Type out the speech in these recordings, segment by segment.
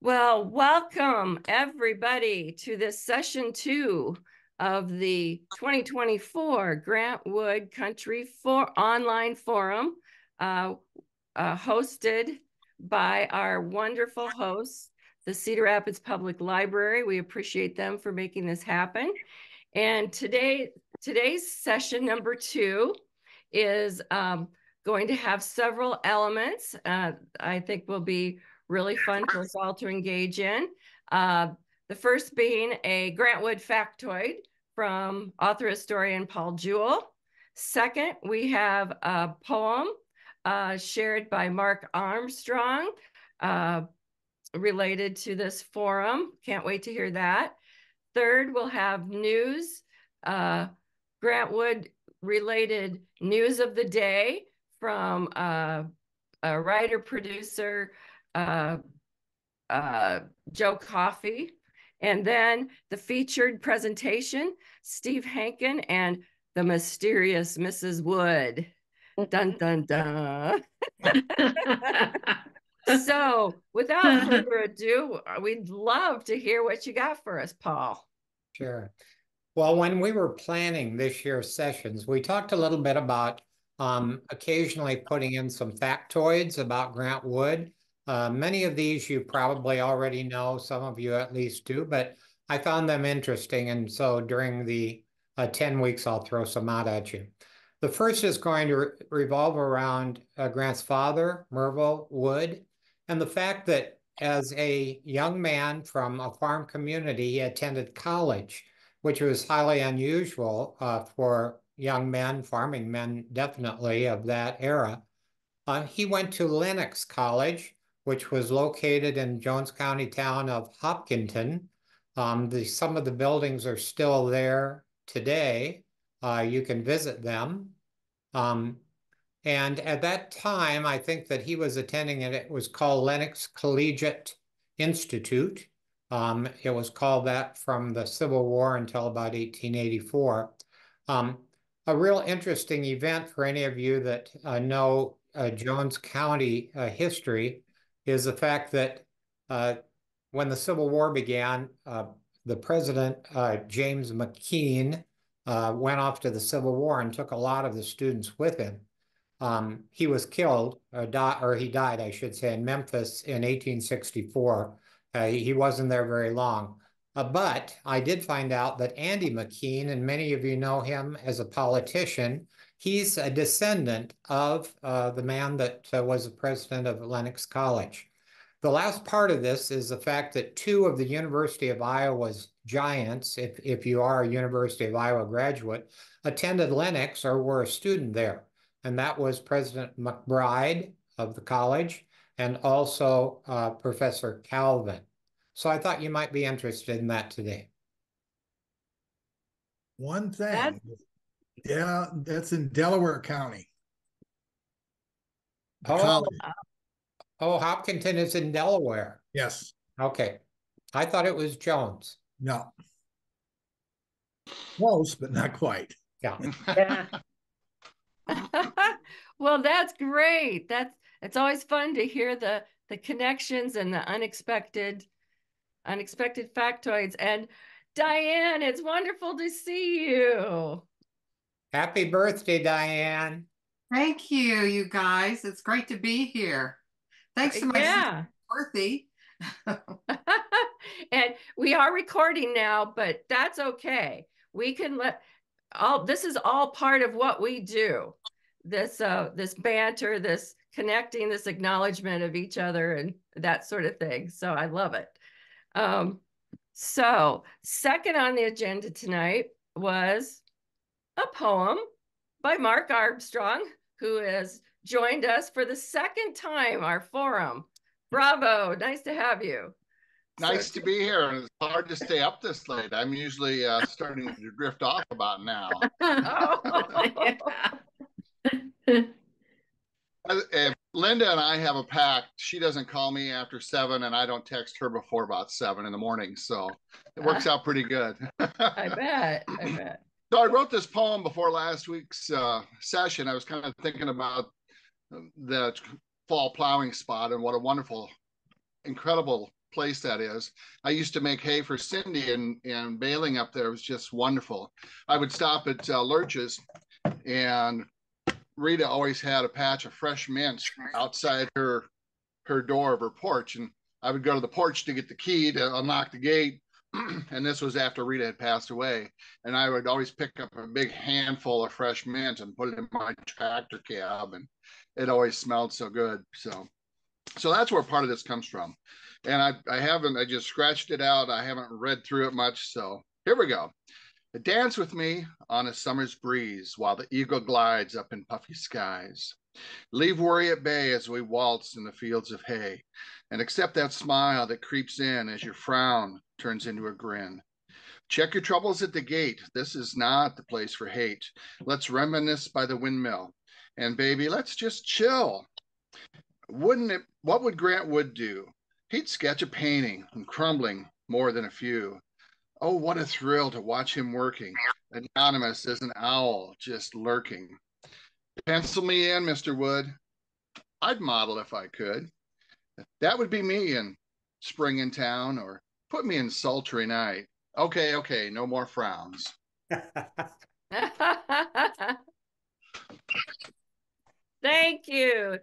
Well, welcome everybody to this session 2 of the 2024 Grant Wood Country Online Forum, hosted by our wonderful hosts, the Cedar Rapids Public Library. We appreciate them for making this happen. And today's session number 2 is going to have several elements. I think will be really fun for us all to engage in. The first being a Grant Wood factoid from author historian Paul Jewell. Second, we have a poem shared by Mark Armstrong related to this forum. Can't wait to hear that. Third, we'll have news, Grant Wood related news of the day from a writer producer, Joe Coffey. And then the featured presentation, Steve Hankin and the mysterious Mrs. Wood. Dun, dun, dun. So without further ado, we'd love to hear what you got for us, Paul. Sure. Well, when we were planning this year's sessions, we talked a little bit about occasionally putting in some factoids about Grant Wood. Many of these you probably already know, some of you at least do, but I found them interesting. And so during the 10 weeks, I'll throw some out at you. The first is going to revolve around Grant's father, Merville Wood, and the fact that as a young man from a farm community, he attended college, which was highly unusual for young men, farming men definitely of that era. He went to Lenox College, which was located in Jones County town of Hopkinton. Some of the buildings are still there today. You can visit them. And at that time, I think that he was attending it. It was called Lenox Collegiate Institute. It was called that from the Civil War until about 1884. A real interesting event for any of you that know Jones County history is the fact that when the Civil War began, the president, James McKean, went off to the Civil War and took a lot of the students with him. He was killed, or he died, I should say, in Memphis in 1864. He wasn't there very long. But I did find out that Andy McKean, and many of you know him as a politician, he's a descendant of the man that was the president of Lenox College. The last part of this is the fact that 2 of the University of Iowa's giants, if you are a University of Iowa graduate, attended Lenox or were a student there. And that was President McBride of the college and also Professor Calvin. So I thought you might be interested in that today. One thing, yeah, that's in Delaware County. Oh, Hopkinton is in Delaware. Yes. Okay. I thought it was Jones. No. Close, but not quite. Yeah. Yeah. Well, that's great. It's always fun to hear the connections and the unexpected factoids. And Diane, it's wonderful to see you. Happy birthday, Diane. Thank you, you guys. It's great to be here. Thanks to my sister, Dorothy. And we are recording now, but that's okay. We can this is all part of what we do. This banter, this connecting, this acknowledgement of each other and that sort of thing. So I love it. So second on the agenda tonight was a poem by Mark Armstrong, who has joined us for the second time, our forum. Bravo, nice to have you. Nice to be here, and it's hard to stay up this late. I'm usually starting to drift off about now. If Linda and I have a pact, she doesn't call me after 7, and I don't text her before about 7 in the morning, so it works out pretty good. I bet. So I wrote this poem before last week's session. I was kind of thinking about the fall plowing spot and what a wonderful, incredible place that is. I used to make hay for Cindy, and baling up there was just wonderful. I would stop at Lurch's, and Rita always had a patch of fresh mint outside her door of her porch, and I would go to the porch to get the key to unlock the gate. And this was after Rita had passed away. And I would always pick up a big handful of fresh mint and put it in my tractor cab, and it always smelled so good. So that's where part of this comes from. And I just scratched it out. I haven't read through it much. So here we go. Dance with me on a summer's breeze while the eagle glides up in puffy skies. Leave worry at bay as we waltz in the fields of hay, and accept that smile that creeps in as your frown turns into a grin. Check your troubles at the gate. This is not the place for hate. Let's reminisce by the windmill. And baby, let's just chill. What would Grant Wood do? He'd sketch a painting and crumbling more than a few. Oh, what a thrill to watch him working, anonymous as an owl just lurking. Pencil me in, Mr. Wood. I'd model if I could. That would be me in spring in town, or put me in sultry night. Okay, no more frowns. Thank you.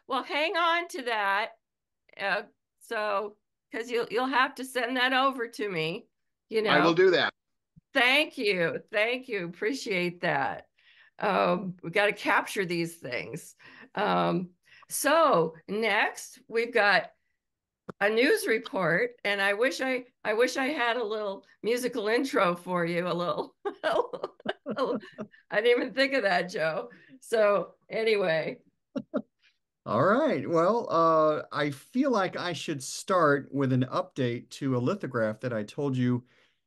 Well, hang on to that. Because you'll have to send that over to me. I will do that. Thank you. Appreciate that. We got to capture these things. So next we've got a news report, and I wish I had a little musical intro for you. I didn't even think of that, Joe. So anyway. All right. Well, I feel like I should start with an update to a lithograph that I told you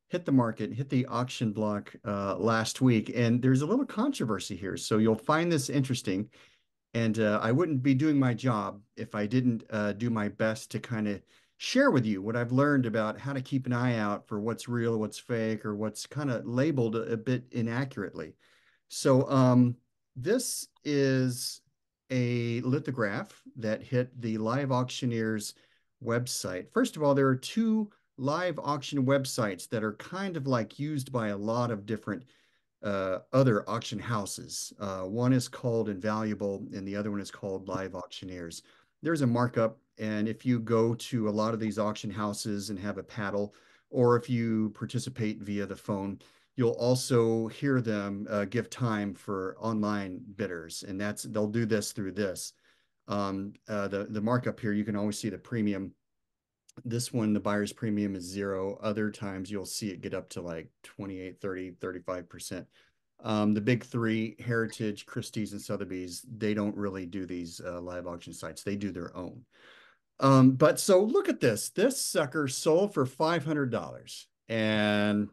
hit the market, hit the auction block last week. And there's a little controversy here. So you'll find this interesting. And I wouldn't be doing my job if I didn't do my best to kind of share with you what I've learned about how to keep an eye out for what's real, what's fake, or what's kind of labeled a bit inaccurately. So this is a lithograph that hit the Live Auctioneers website. First of all, there are two live auction websites that are kind of like used by a lot of different other auction houses. One is called Invaluable, and the other one is called Live Auctioneers. There's a markup, and if you go to a lot of these auction houses and have a paddle, or if you participate via the phone, you'll also hear them give time for online bidders, and they'll do this through this. The markup here, you can always see the premium. This one, the buyer's premium is 0. Other times you'll see it get up to like 28, 30, 35%. The big three, Heritage, Christie's, and Sotheby's, they don't really do these live auction sites. They do their own. But so look at this. This sucker sold for $500, and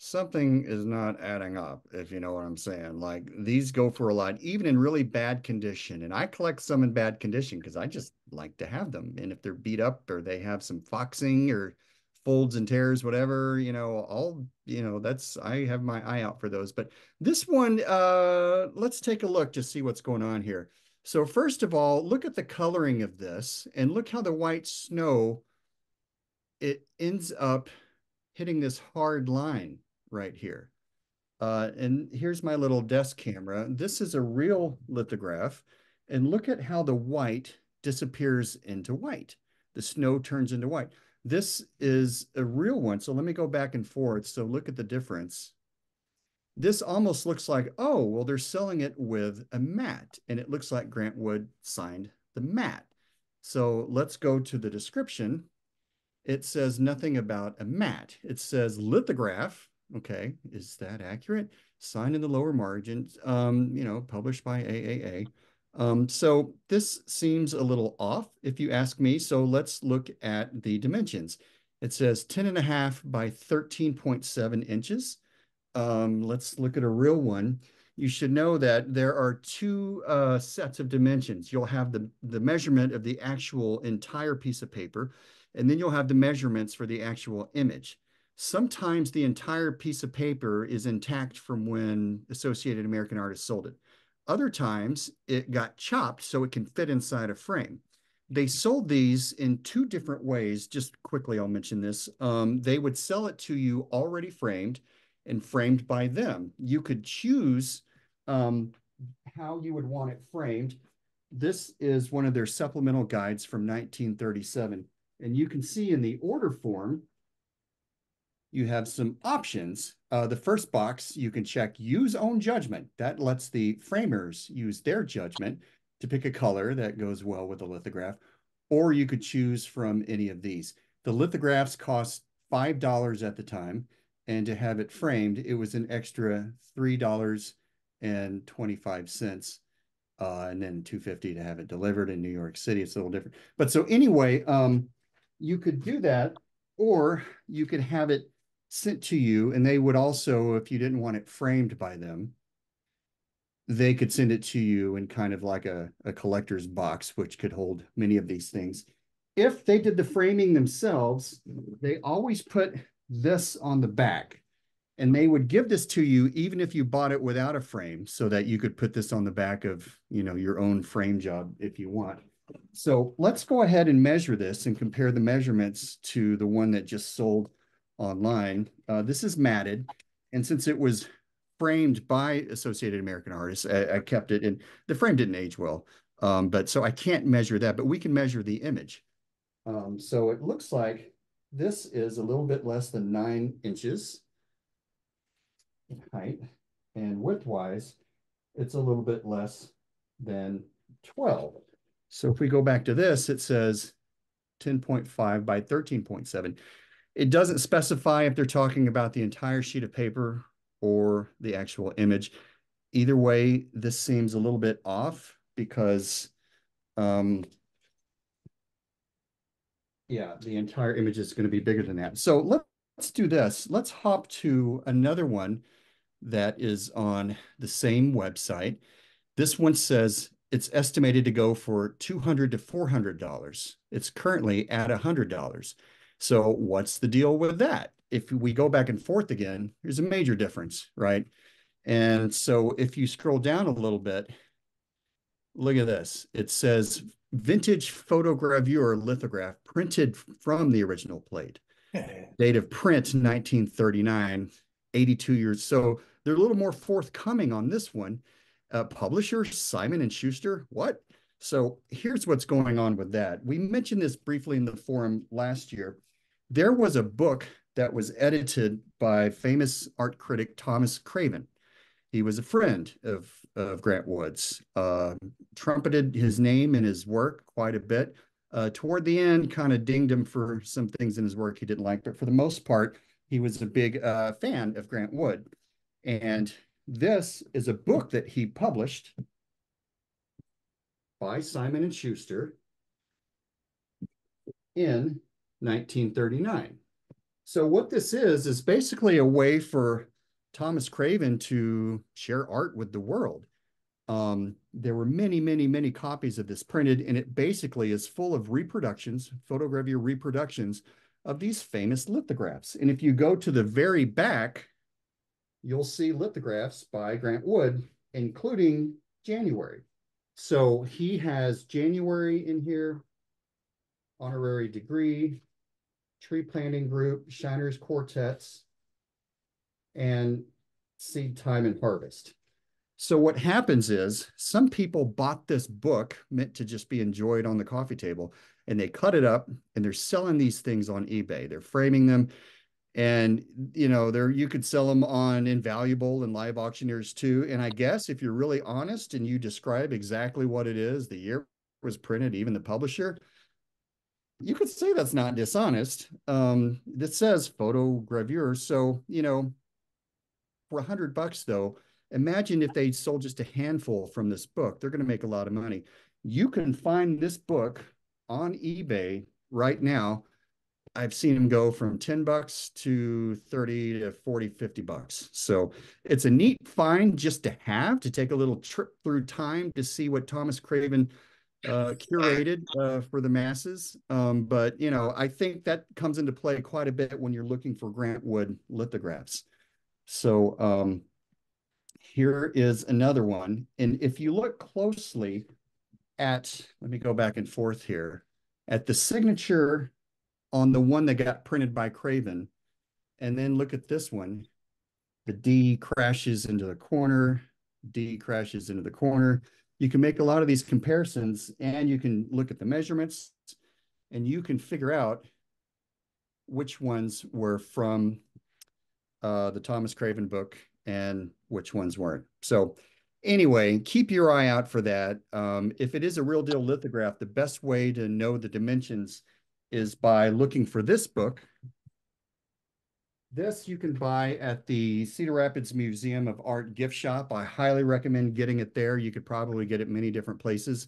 something is not adding up, if you know what I'm saying. Like, these go for a lot, even in really bad condition. And I collect some in bad condition because I just like to have them. And if they're beat up or they have some foxing or folds and tears, whatever, I have my eye out for those. But this one, let's take a look to see what's going on here. So first of all, look at the coloring of this, and look how the white snow, it ends up hitting this hard line right here. And here's my little desk camera. This is a real lithograph, and look at how the white disappears into white. The snow turns into white. This is a real one. So let me go back and forth. So look at the difference. This almost looks like, oh, well, they're selling it with a matte, and it looks like Grant Wood signed the matte. So let's go to the description. It says nothing about a matte. It says lithograph. Okay, is that accurate? Signed in the lower margin, published by AAA. So this seems a little off, if you ask me. So let's look at the dimensions. It says 10.5 by 13.7 inches. Let's look at a real one. You should know that there are two sets of dimensions. You'll have the measurement of the actual entire piece of paper, and then you'll have the measurements for the actual image. Sometimes the entire piece of paper is intact from when Associated American Artists sold it. Other times it got chopped so it can fit inside a frame. they sold these in two different ways. Just quickly, I'll mention this. They would sell it to you already framed and framed by them. You could choose how you would want it framed. This is one of their supplemental guides from 1937. And you can see in the order form, you have some options. The first box, you can check use own judgment. That lets the framers use their judgment to pick a color that goes well with the lithograph, or you could choose from any of these. The lithographs cost $5 at the time, and to have it framed, it was an extra $3.25, and then $2.50 to have it delivered in New York City. It's a little different. But so anyway, you could do that, or you could have it sent to you, and they would also, if you didn't want it framed by them, they could send it to you in kind of like a collector's box, which could hold many of these things. If they did the framing themselves, they always put this on the back, and they would give this to you even if you bought it without a frame, so that you could put this on the back of, you know, your own frame job if you want. So let's go ahead and measure this and compare the measurements to the one that just sold online. This is matted, and since it was framed by Associated American Artists, I kept it, and the frame didn't age well, but so I can't measure that, but we can measure the image. So it looks like this is a little bit less than 9 inches in height, and widthwise, it's a little bit less than 12. So if we go back to this, it says 10.5 by 13.7. It doesn't specify if they're talking about the entire sheet of paper or the actual image. Either way, this seems a little bit off because, yeah, the entire image is going to be bigger than that. So let's do this. Let's hop to another one that is on the same website. This one says it's estimated to go for $200 to $400. It's currently at $100. So what's the deal with that? If we go back and forth again, there's a major difference, right? And so if you scroll down a little bit, look at this. It says vintage photogravure lithograph printed from the original plate. Date of print 1939, 82 years. So they're a little more forthcoming on this one. Publisher Simon and Schuster. What? So here's what's going on with that. We mentioned this briefly in the forum last year. There was a book that was edited by famous art critic Thomas Craven. He was a friend of Grant Wood's, trumpeted his name and his work quite a bit. Toward the end, kind of dinged him for some things in his work he didn't like, but for the most part, he was a big fan of Grant Wood. And this is a book that he published by Simon and Schuster in 1939. So what this is basically a way for Thomas Craven to share art with the world. There were many, many, many copies of this printed, and it basically is full of reproductions, photogravure reproductions of these famous lithographs. And if you go to the very back, you'll see lithographs by Grant Wood, including January. So he has January in here, honorary degree, tree planting group, Shiners Quartets, and seed time and harvest. So what happens is some people bought this book meant to just be enjoyed on the coffee table, and they cut it up and they're selling these things on eBay. They're framing them, and you know, you could sell them on Invaluable and Live Auctioneers too. And I guess if you're really honest and you describe exactly what it is, the year it was printed, even the publisher, you could say that's not dishonest. It says photogravure. So, you know, for $100 though, imagine if they sold just a handful from this book. They're going to make a lot of money. You can find this book on eBay right now. I've seen them go from $10 to 30 to 40, $50. So it's a neat find just to have, to take a little trip through time to see what Thomas Craven curated for the masses. But, you know, I think that comes into play quite a bit when you're looking for Grant Wood lithographs. So here is another one. And if you look closely at, let me go back and forth here, at the signature on the one that got printed by Craven, and then look at this one. The D crashes into the corner, D crashes into the corner. You can make a lot of these comparisons, and you can look at the measurements, and you can figure out which ones were from the Thomas Craven book and which ones weren't. So anyway, keep your eye out for that. If it is a real deal lithograph, the best way to know the dimensions is by looking for this book. This you can buy at the Cedar Rapids Museum of Art gift shop. I highly recommend getting it there. You could probably get it many different places.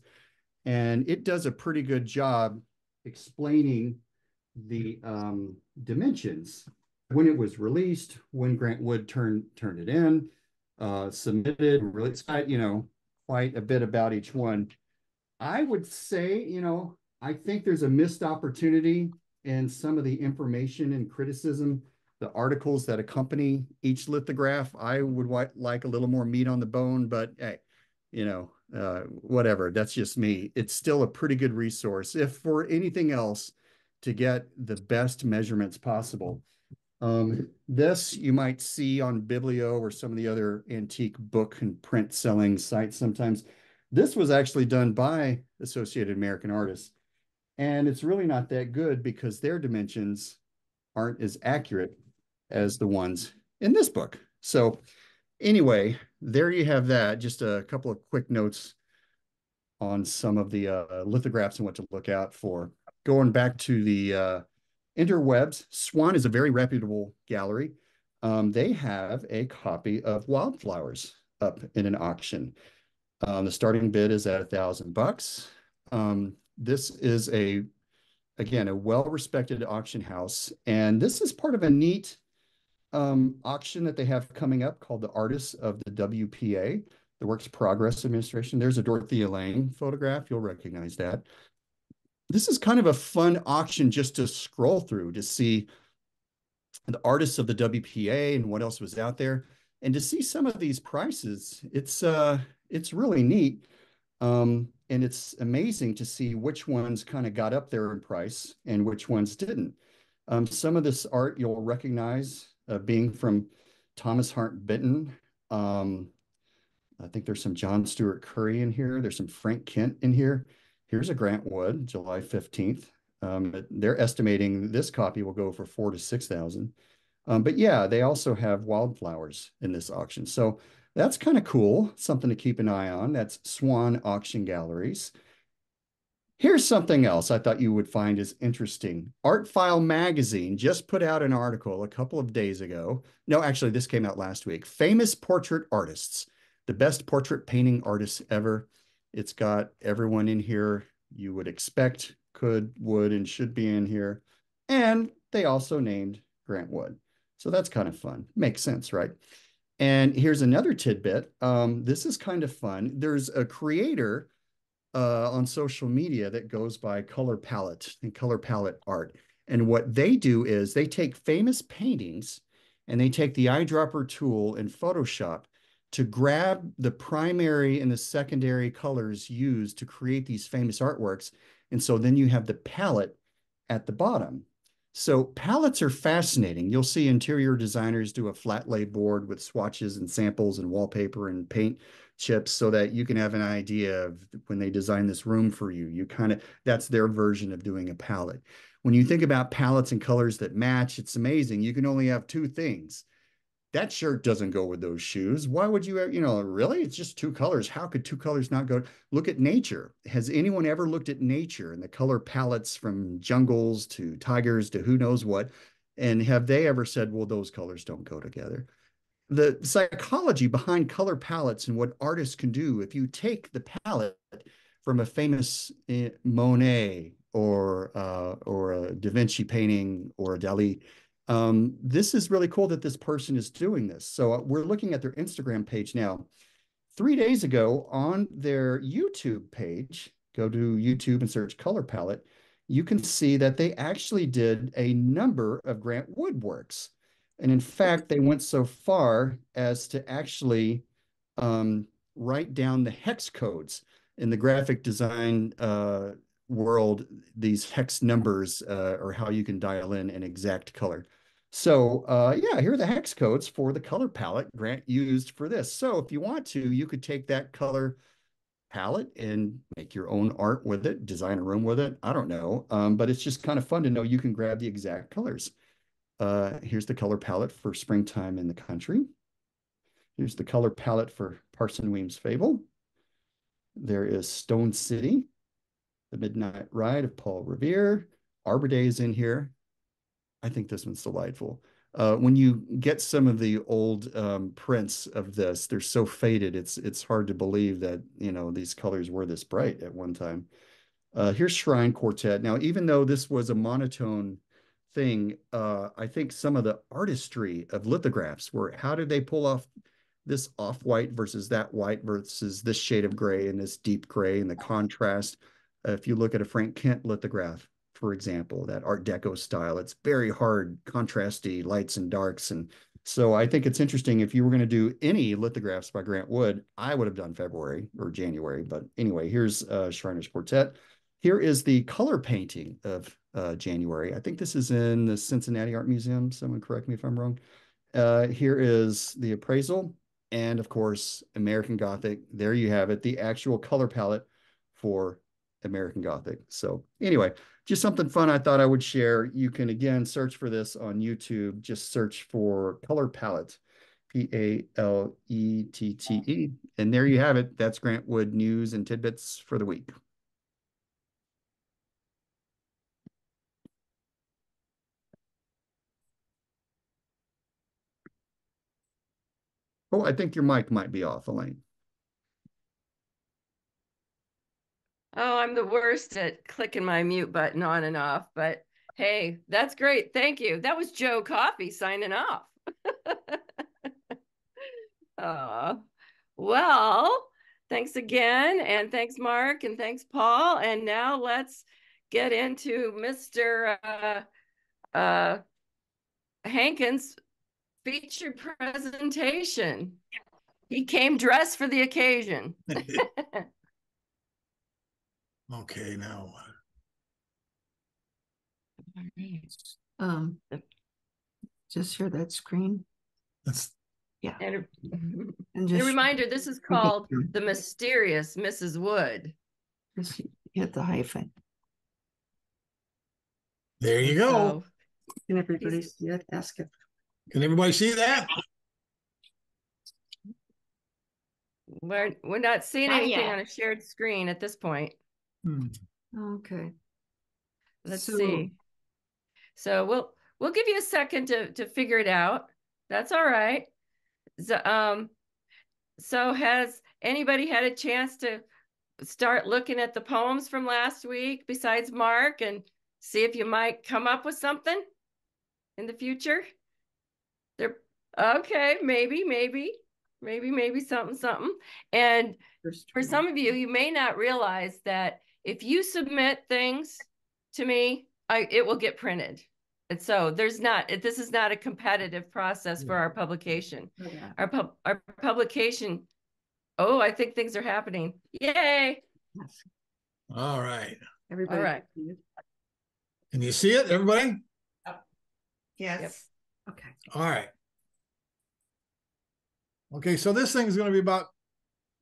And it does a pretty good job explaining the dimensions, when it was released, when Grant Wood turned it in, submitted, released, you know, quite a bit about each one. I would say, you know, I think there's a missed opportunity in some of the information and criticism, the articles that accompany each lithograph. I would like a little more meat on the bone, but hey, you know, whatever, that's just me. It's still a pretty good resource, if for anything else, to get the best measurements possible. This you might see on Biblio or some of the other antique book and print selling sites sometimes. This was actually done by Associated American Artists, and it's really not that good because their dimensions aren't as accurate as the ones in this book. So anyway, there you have that. Just a couple of quick notes on some of the lithographs and what to look out for. Going back to the interwebs, Swan is a very reputable gallery. They have a copy of Wildflowers up in an auction. The starting bid is at $1,000. This is again, a well-respected auction house. And this is part of a neat auction that they have coming up called the Artists of the WPA, the Works Progress Administration. There's a Dorothea Lange photograph. You'll recognize that. This is kind of a fun auction just to scroll through to see the artists of the WPA and what else was out there, and to see some of these prices. It's really neat, and it's amazing to see which ones kind of got up there in price and which ones didn't. Some of this art you'll recognize being from Thomas Hart Benton. I think there's some John Stewart Curry in here. There's some Frank Kent in here. Here's a Grant Wood, July 15th. They're estimating this copy will go for $4,000 to $6,000. But yeah, they also have Wildflowers in this auction. So that's kind of cool, something to keep an eye on. That's Swan Auction Galleries. Here's something else I thought you would find is interesting. Artfile Magazine just put out an article a couple of days ago. No, actually, this came out last week. Famous Portrait Artists, the best portrait painting artists ever. It's got everyone in here you would expect could, would, and should be in here. And they also named Grant Wood. So that's kind of fun. Makes sense, right? And here's another tidbit. This is kind of fun. There's a creator on social media that goes by Color Palette and Color Palette Art. And what they do is they take famous paintings and they take the eyedropper tool in Photoshop to grab the primary and the secondary colors used to create these famous artworks. And so then you have the palette at the bottom. So palettes are fascinating. You'll see interior designers do a flat lay board with swatches and samples and wallpaper and paint chips so that you can have an idea of when they design this room for you. You kind of, that's their version of doing a palette. When you think about palettes and colors that match, it's amazing. You can only have two things. That shirt doesn't go with those shoes. Why would you, really? It's just two colors. How could two colors not go? Look at nature. Has anyone ever looked at nature and the color palettes from jungles to tigers to who knows what? And have they ever said, well, those colors don't go together? The psychology behind color palettes and what artists can do, if you take the palette from a famous Monet or a Da Vinci painting or a Dali, this is really cool that this person is doing this. So we're looking at their Instagram page now. 3 days ago on their YouTube page, go to YouTube and search Color Palette, you can see that they actually did a number of Grant Wood works. And in fact, they went so far as to actually write down the hex codes in the graphic design world, these hex numbers are how you can dial in an exact color. So yeah, here are the hex codes for the color palette Grant used for this. So if you want to, you could take that color palette and make your own art with it, design a room with it. I don't know, but it's just kind of fun to know you can grab the exact colors. Here's the color palette for Springtime in the Country. Here's the color palette for Parson Weems' Fable. There is Stone City, The Midnight Ride of Paul Revere. Arbor Day is in here. I think this one's delightful. When you get some of the old prints of this, they're so faded, it's hard to believe that, you know, these colors were this bright at one time. Here's Shrine Quartet. Now, even though this was a monotone thing, I think some of the artistry of lithographs were, how did they pull off this off-white versus that white versus this shade of gray and this deep gray and the contrast? If you look at a Frank Kent lithograph, for example, that Art Deco style, it's very hard, contrasty lights and darks. And so I think it's interesting, if you were going to do any lithographs by Grant Wood, I would have done February or January. But anyway, here's Shriner's Quartet. Here is the color painting of January. I think this is in the Cincinnati Art Museum. Someone correct me if I'm wrong. Here is the Appraisal. And of course, American Gothic. There you have it, the actual color palette for American Gothic. So anyway, just something fun I thought I would share. You can, again, search for this on YouTube. Just search for color palette, P-A-L-E-T-T-E. And there you have it. That's Grant Wood news and tidbits for the week. Oh, I think your mic might be off, Elaine. Oh, I'm the worst at clicking my mute button on and off, but hey, that's great. Thank you. That was Joe Coffey signing off. Well, thanks again. And thanks, Mark. And thanks, Paul. And now let's get into Mr. Hankins' featured presentation. He came dressed for the occasion. Okay, now. Just share that screen. That's yeah. And just a reminder, this is called The Mysterious Mrs. Wood. Just hit the hyphen. There you go. So, can everybody see it? Ask it. Can everybody see that? we're not seeing Not anything yet. on a shared screen at this point. Okay. Let's see. So we'll give you a second to figure it out. That's all right. So has anybody had a chance to start looking at the poems from last week besides Mark, and see if you might come up with something in the future? They're okay, maybe something. And for some of you, you may not realize that if you submit things to me, it will get printed. And so this is not a competitive process for our publication. Okay. Our publication, I think things are happening. Yay. Yes. All right. Everybody. All right. Can you see it, everybody? Yes. Yep. Okay. All right. Okay, so this thing is going to be about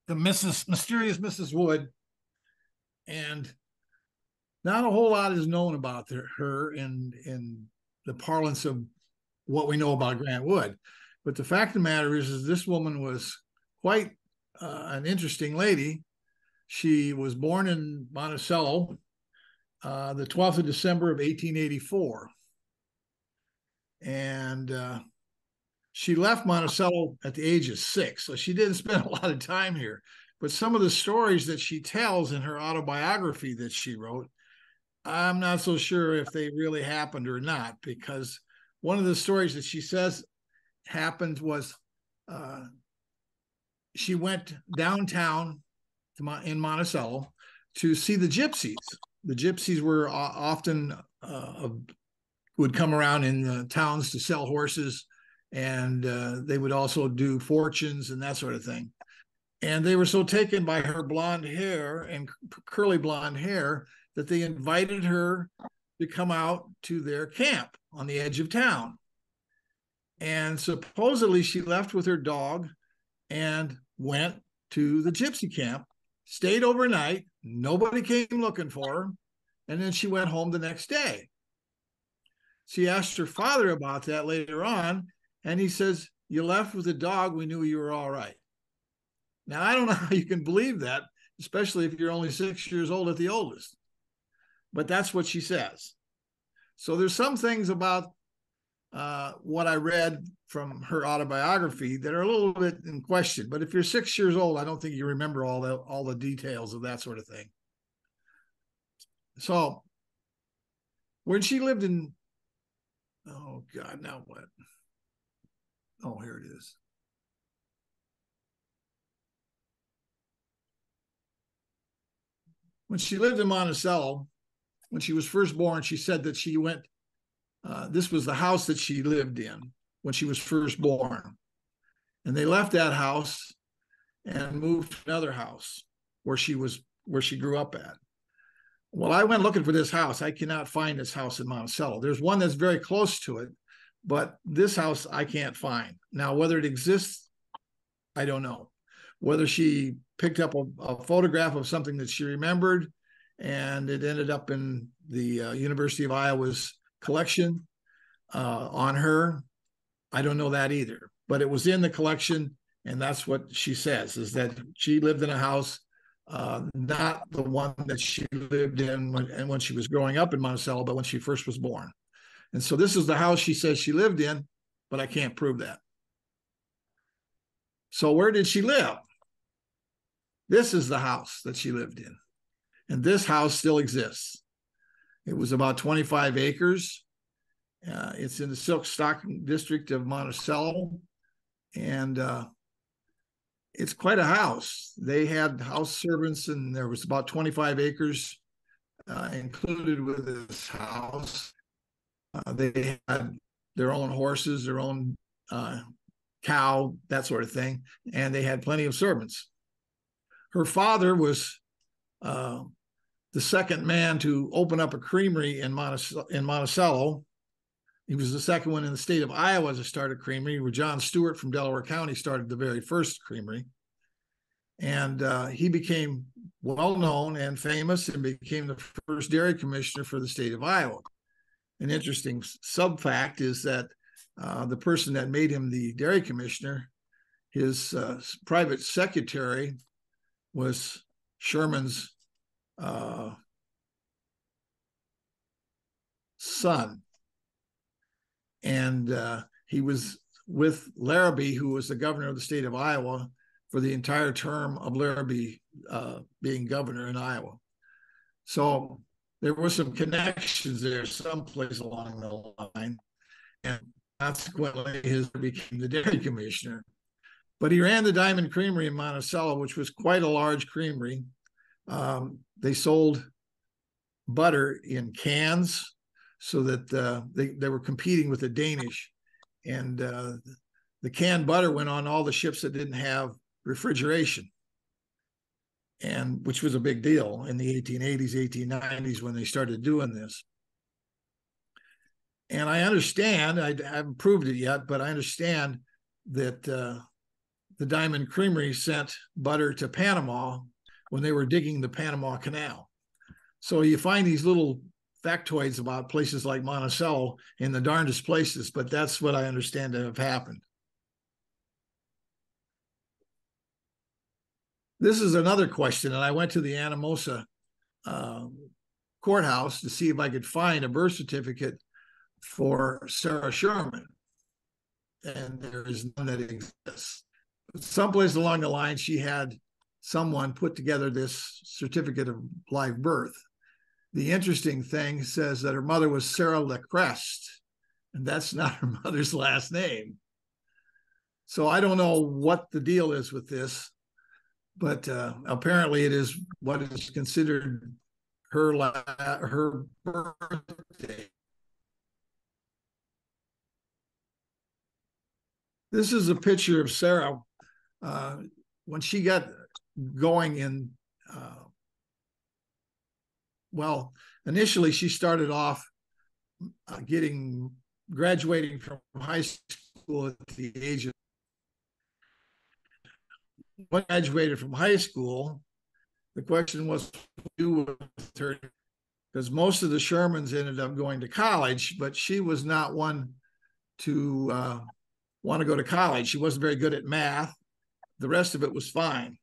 the mysterious Mrs. Wood, and not a whole lot is known about her in the parlance of what we know about Grant Wood. But the fact of the matter is this woman was quite an interesting lady. She was born in Monticello, the 12th of December of 1884. And she left Monticello at the age of 6, so she didn't spend a lot of time here. But some of the stories that she tells in her autobiography that she wrote, I'm not so sure if they really happened or not, because one of the stories that she says happened was she went downtown in Monticello to see the gypsies. The gypsies were often would come around in the towns to sell horses, and they would also do fortunes and that sort of thing. And they were so taken by her blonde hair and curly blonde hair that they invited her to come out to their camp on the edge of town. And supposedly she left with her dog and went to the gypsy camp, stayed overnight. Nobody came looking for her. And then she went home the next day. She asked her father about that later on, and he says, "You left with the dog. We knew you were all right." Now, I don't know how you can believe that, especially if you're only 6 years old at the oldest. But that's what she says. So there's some things about what I read from her autobiography that are a little bit in question. But if you're 6 years old, I don't think you remember all the details of that sort of thing. So when she lived in, oh God, now what? Oh, here it is. When she lived in Monticello, when she was first born, she said that she went, this was the house that she lived in when she was first born. And they left that house and moved to another house where she grew up at. Well, I went looking for this house. I cannot find this house in Monticello. There's one that's very close to it, but this house I can't find. Now, whether it exists, I don't know. Whether she picked up a photograph of something that she remembered and it ended up in the University of Iowa's collection on her, I don't know that either. But it was in the collection, and that's what she says, is that she lived in a house, not the one that she lived in when she was growing up in Monticello, but when she first was born. And so this is the house she says she lived in, but I can't prove that. So where did she live? This is the house that she lived in. And this house still exists. It was about 25 acres. It's in the Silk Stocking district of Monticello. And it's quite a house. They had house servants, and there was about 25 acres included with this house. They had their own horses, their own cow, that sort of thing. And they had plenty of servants. Her father was the second man to open up a creamery in Monticello. He was the second one in the state of Iowa to start a creamery, where John Stewart from Delaware County started the very first creamery. And he became well-known and famous and became the first dairy commissioner for the state of Iowa. An interesting sub-fact is that the person that made him the dairy commissioner, his private secretary was Sherman's son. And he was with Larrabee, who was the governor of the state of Iowa, for the entire term of Larrabee being governor in Iowa. So there were some connections there someplace along the line. And consequently, he became the dairy commissioner. But he ran the Diamond Creamery in Monticello, which was quite a large creamery. They sold butter in cans so that they were competing with the Danish. And the canned butter went on all the ships that didn't have refrigeration, and which was a big deal in the 1880s, 1890s when they started doing this. And I understand, I haven't proved it yet, but I understand that the Diamond Creamery sent butter to Panama when they were digging the Panama Canal. So you find these little factoids about places like Monticello in the darndest places, but that's what I understand to have happened. This is another question, and I went to the Anamosa courthouse to see if I could find a birth certificate for Sarah Sherman, and there is none that exists. Someplace along the line, she had someone put together this certificate of live birth. The interesting thing says that her mother was Sarah Lecrest, and that's not her mother's last name. So I don't know what the deal is with this, but apparently it is what is considered her birthday. This is a picture of Sarah when she got going in, well, initially she started off graduating from high school at the age of, when graduated from high school, the question was what to do with her, because most of the Shermans ended up going to college, but she was not one to want to go to college. She wasn't very good at math. The rest of it was fine.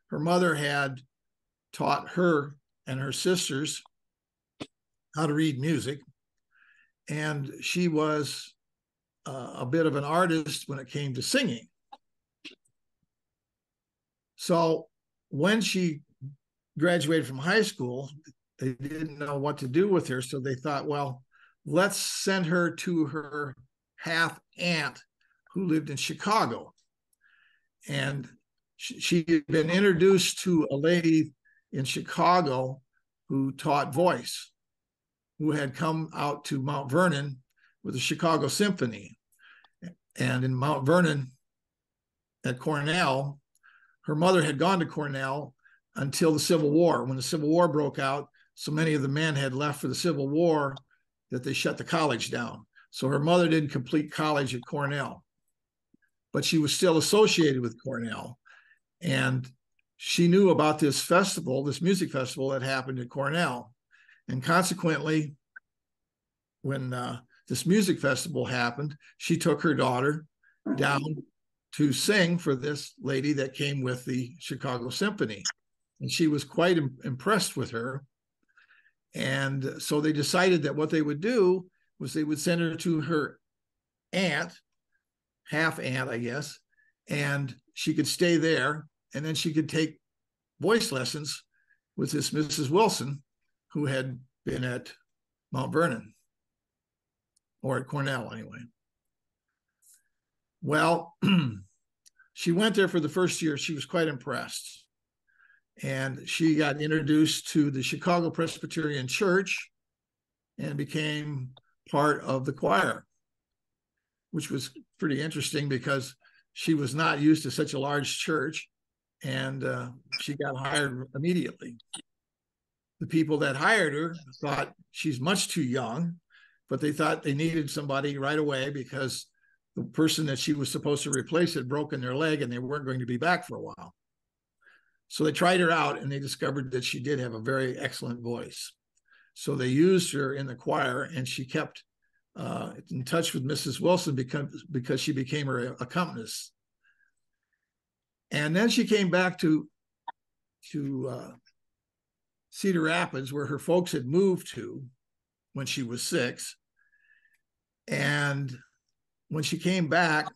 Her mother had taught her and her sisters how to read music, and she was a bit of an artist when it came to singing. So when she graduated from high school, they didn't know what to do with her. So they thought, well, let's send her to her half aunt who lived in Chicago. And she had been introduced to a lady in Chicago who taught voice, who had come out to Mount Vernon with the Chicago Symphony. And in Mount Vernon at Cornell, her mother had gone to Cornell until the Civil War. When the Civil War broke out, so many of the men had left for the Civil War that they shut the college down. So her mother didn't complete college at Cornell, but she was still associated with Cornell. And she knew about this festival, this music festival that happened at Cornell. And consequently, when this music festival happened, she took her daughter down to sing for this lady that came with the Chicago Symphony. And she was quite impressed with her. And so they decided that what they would do was they would send her to her aunt, half aunt, I guess, and she could stay there. And then she could take voice lessons with this Mrs. Wilson, who had been at Mount Vernon, or at Cornell anyway. Well, she went there for the first year. She was quite impressed. And she got introduced to the Chicago Presbyterian Church and became part of the choir, which was pretty interesting because she was not used to such a large church, and she got hired immediately. The people that hired her thought she's much too young, but they thought they needed somebody right away because the person that she was supposed to replace had broken their leg and they weren't going to be back for a while. So they tried her out and they discovered that she did have a very excellent voice. So they used her in the choir, and she kept in touch with Mrs. Wilson because she became her accompanist. And then she came back to Cedar Rapids, where her folks had moved to when she was 6. And when she came back,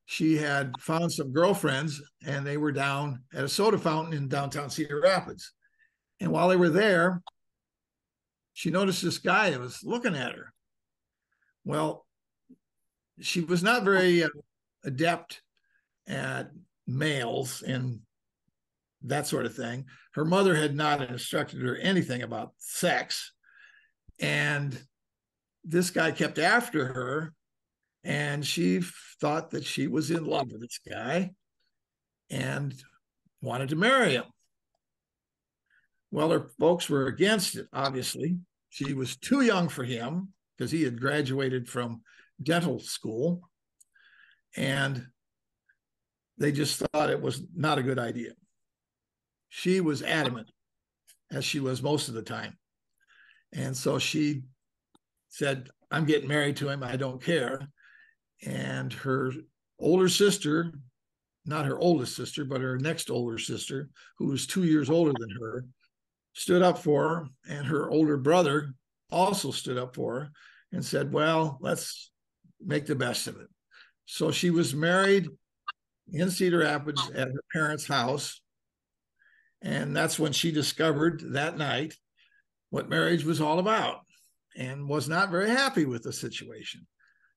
she had found some girlfriends, and they were down at a soda fountain in downtown Cedar Rapids. And while they were there, she noticed this guy that was looking at her. Well, she was not very adept at males and that sort of thing. Her mother had not instructed her anything about sex. And this guy kept after her, and she thought that she was in love with this guy and wanted to marry him. Well, her folks were against it, obviously. She was too young for him because he had graduated from dental school, and they just thought it was not a good idea. She was adamant, as she was most of the time. And so she said, I'm getting married to him. I don't care. And her older sister, not her oldest sister, but her next older sister, who was 2 years older than her, stood up for her. And her older brother also stood up for her and said, well, let's make the best of it. So she was married in Cedar Rapids at her parents' house. And that's when she discovered that night what marriage was all about, and was not very happy with the situation.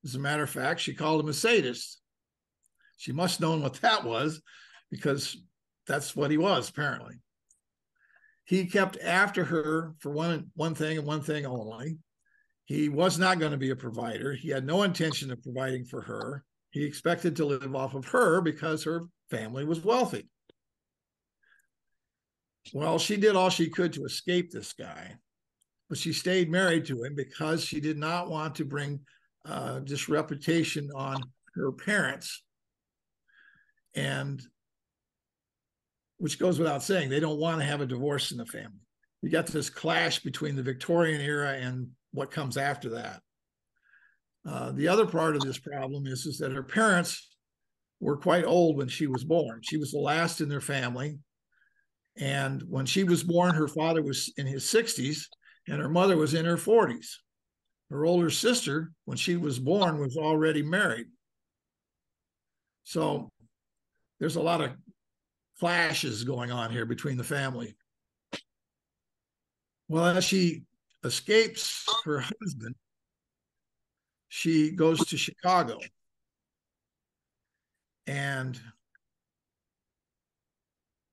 As a matter of fact, she called him a sadist. She must have known what that was, because that's what he was, apparently. He kept after her for one thing and one thing only. He was not going to be a provider. He had no intention of providing for her. He expected to live off of her because her family was wealthy. Well, she did all she could to escape this guy, but she stayed married to him because she did not want to bring disreputation on her parents. And which goes without saying, they don't want to have a divorce in the family. You got this clash between the Victorian era and what comes after that. The other part of this problem is that her parents were quite old when she was born. She was the last in their family. And when she was born, her father was in his 60s and her mother was in her 40s. Her older sister, when she was born, was already married. So there's a lot of clashes going on here between the family. Well, as she escapes her husband, she goes to Chicago. And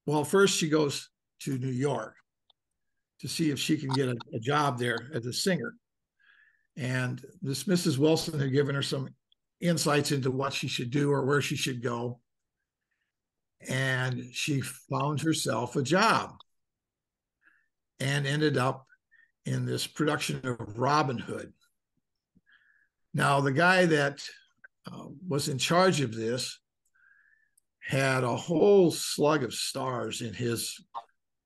well, first she goes to New York to see if she can get a job there as a singer. And this Mrs. Wilson had given her some insights into what she should do or where she should go. And she found herself a job and ended up in this production of Robin Hood. Now, the guy that was in charge of this had a whole slug of stars in his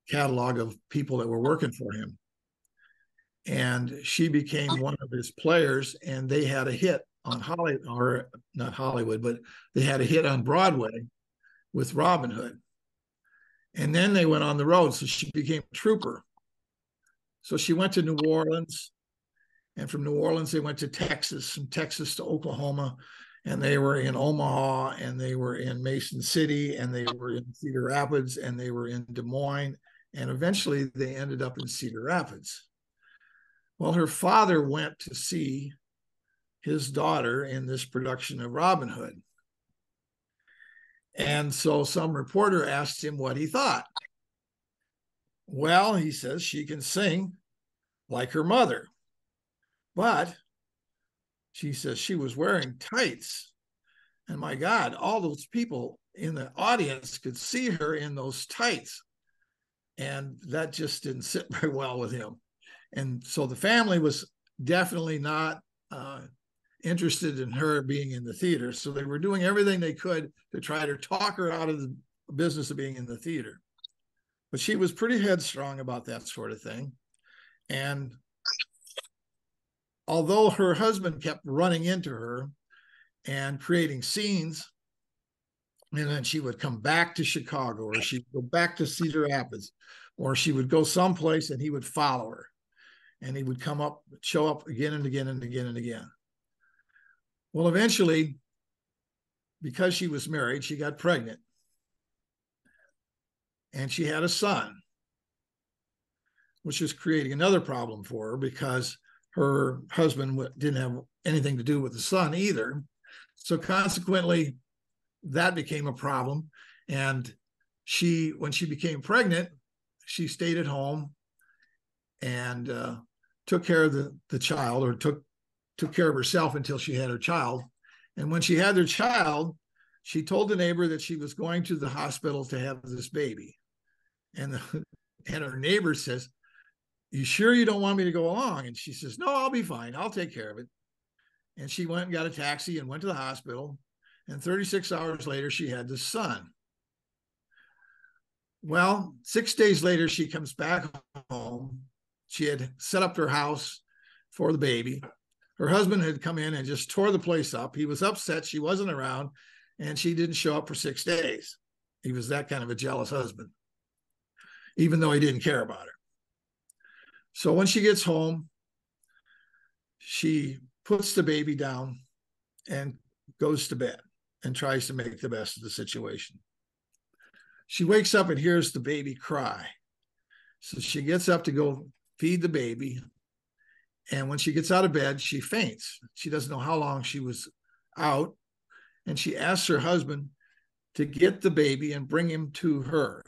catalog of people that were working for him. And she became one of his players, and they had a hit on Hollywood, or not Hollywood, but they had a hit on Broadway with Robin Hood. And then they went on the road, so she became a trooper. So she went to New Orleans, and from New Orleans, they went to Texas, from Texas to Oklahoma, and they were in Omaha, and they were in Mason City, and they were in Cedar Rapids, and they were in Des Moines, and eventually they ended up in Cedar Rapids. Well, her father went to see his daughter in this production of Robin Hood. And so some reporter asked him what he thought. Well, he says she can sing like her mother, but she says she was wearing tights. And my God, all those people in the audience could see her in those tights. And that just didn't sit very well with him. And so the family was definitely not interested in her being in the theater. So they were doing everything they could to try to talk her out of the business of being in the theater. But she was pretty headstrong about that sort of thing. And although her husband kept running into her and creating scenes, and then she would come back to Chicago, or she'd go back to Cedar Rapids, or she would go someplace and he would follow her. And he would come up, show up again and again and again and again. Well, eventually, because she was married, she got pregnant. And she had a son, which was creating another problem for her because her husband didn't have anything to do with the son either. So consequently, that became a problem. And when she became pregnant, she stayed at home and took care of the child, or took care of herself until she had her child. And when she had her child, she told the neighbor that she was going to the hospital to have this baby. And her neighbor says, "You sure you don't want me to go along?" And she says, "No, I'll be fine. I'll take care of it." And she went and got a taxi and went to the hospital. And 36 hours later, she had this son. Well, 6 days later, she comes back home. She had set up her house for the baby. Her husband had come in and just tore the place up. He was upset she wasn't around, and she didn't show up for 6 days. He was that kind of a jealous husband, even though he didn't care about her. So when she gets home, she puts the baby down and goes to bed and tries to make the best of the situation. She wakes up and hears the baby cry. So she gets up to go feed the baby. And when she gets out of bed, she faints. She doesn't know how long she was out. And she asks her husband to get the baby and bring him to her.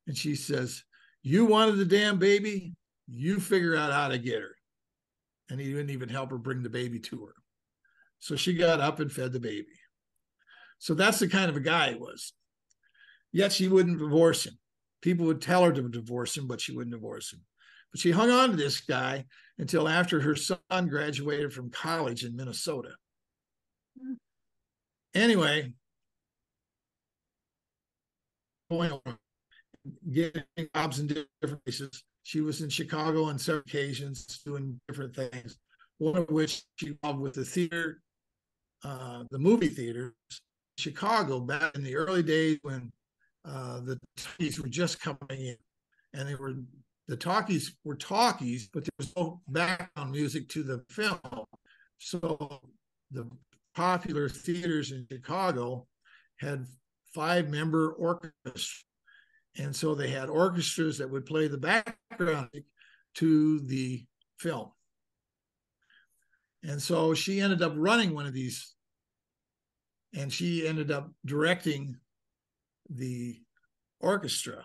And she says, "You wanted the damn baby, you figure out how to get her." And he didn't even help her bring the baby to her. So she got up and fed the baby. So that's the kind of a guy he was. Yet she wouldn't divorce him. People would tell her to divorce him, but she wouldn't divorce him. But she hung on to this guy until after her son graduated from college in Minnesota. Anyway, getting jobs in different places. She was in Chicago on several occasions doing different things, one of which she involved with the theater, the movie theaters in Chicago back in the early days when the talkies were just coming in. And the talkies were talkies, but there was no background music to the film. So the popular theaters in Chicago had 5-member orchestras. And so they had orchestras that would play the background to the film. And so she ended up running one of these, and she ended up directing the orchestra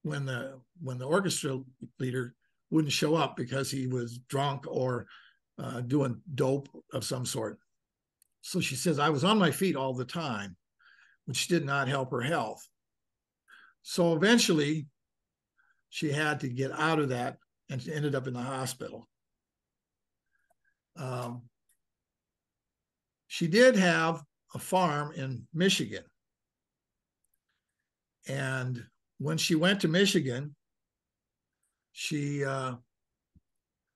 when the orchestra leader wouldn't show up because he was drunk or doing dope of some sort. So she says, I was on my feet all the time, which did not help her health. So eventually she had to get out of that and she ended up in the hospital. She did have a farm in Michigan. And when she went to Michigan, she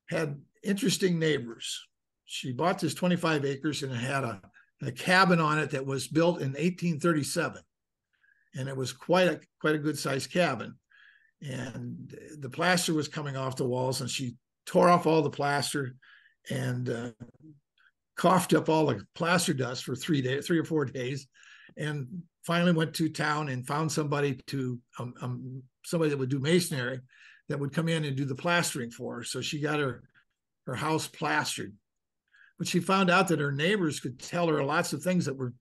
had interesting neighbors. She bought this 25 acres and it had a cabin on it that was built in 1837. And it was quite a good sized cabin. And the plaster was coming off the walls, and she tore off all the plaster and coughed up all the plaster dust for 3 or 4 days, and finally went to town and found somebody somebody that would do masonry that would come in and do the plastering for her. So she got her house plastered. But she found out that her neighbors could tell her lots of things that were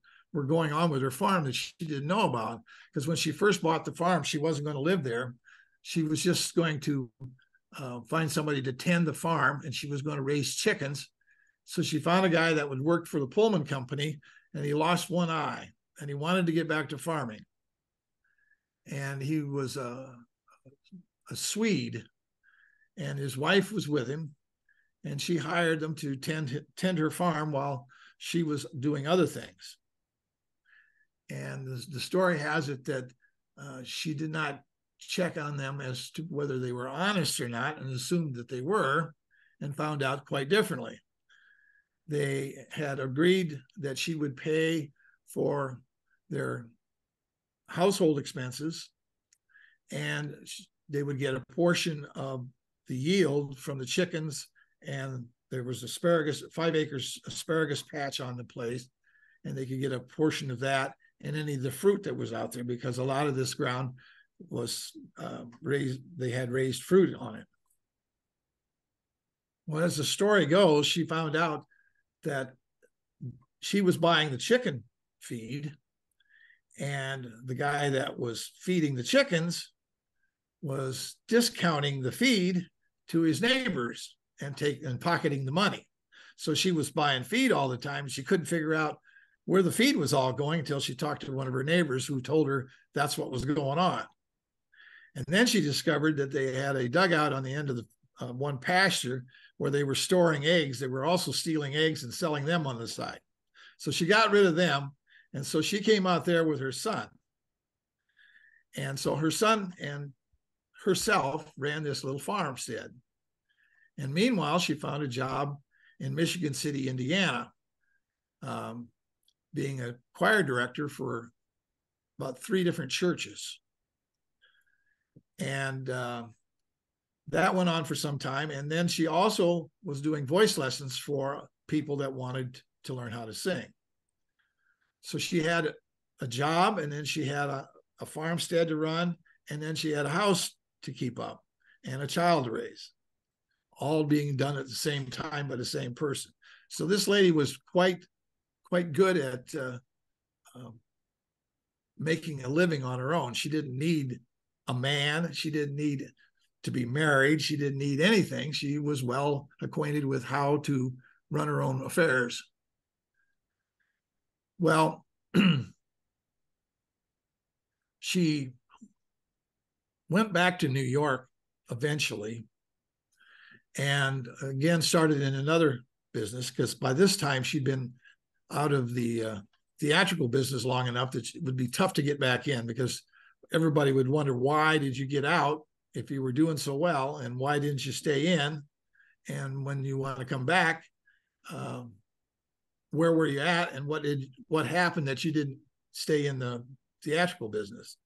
going on with her farm that she didn't know about. Because when she first bought the farm, she wasn't going to live there. She was just going to find somebody to tend the farm, and she was going to raise chickens. So she found a guy that would work for the Pullman Company, and he lost one eye, and he wanted to get back to farming. And he was a Swede, and his wife was with him, and she hired them to tend her farm while she was doing other things. And the story has it that she did not check on them as to whether they were honest or not, and assumed that they were, and found out quite differently. They had agreed that she would pay for their household expenses, and they would get a portion of the yield from the chickens, and there was 5 acres asparagus patch on the place, and they could get a portion of that and any of the fruit that was out there, because a lot of this ground was raised, they had raised fruit on it. Well, as the story goes, she found out that she was buying the chicken feed, and the guy that was feeding the chickens was discounting the feed to his neighbors and pocketing the money. So she was buying feed all the time. She couldn't figure out where the feed was all going until she talked to one of her neighbors who told her that's what was going on. And then she discovered that they had a dugout on the end of the one pasture where they were storing eggs. They were also stealing eggs and selling them on the side. So she got rid of them. And so she came out there with her son. And so her son and herself ran this little farmstead. And meanwhile, she found a job in Michigan City, Indiana, being a choir director for about 3 different churches. And that went on for some time. And then she also was doing voice lessons for people that wanted to learn how to sing. So she had a job, and then she had a farmstead to run, and then she had a house to keep up and a child to raise, all being done at the same time by the same person. So this lady was quite good at making a living on her own. She didn't need a man. She didn't need to be married. She didn't need anything. She was well acquainted with how to run her own affairs. Well, she went back to New York eventually, and again started in another business, because by this time she'd been out of the theatrical business long enough that it would be tough to get back in, because everybody would wonder, why did you get out if you were doing so well, and why didn't you stay in? And when you want to come back, where were you at, and what happened that you didn't stay in the theatrical business?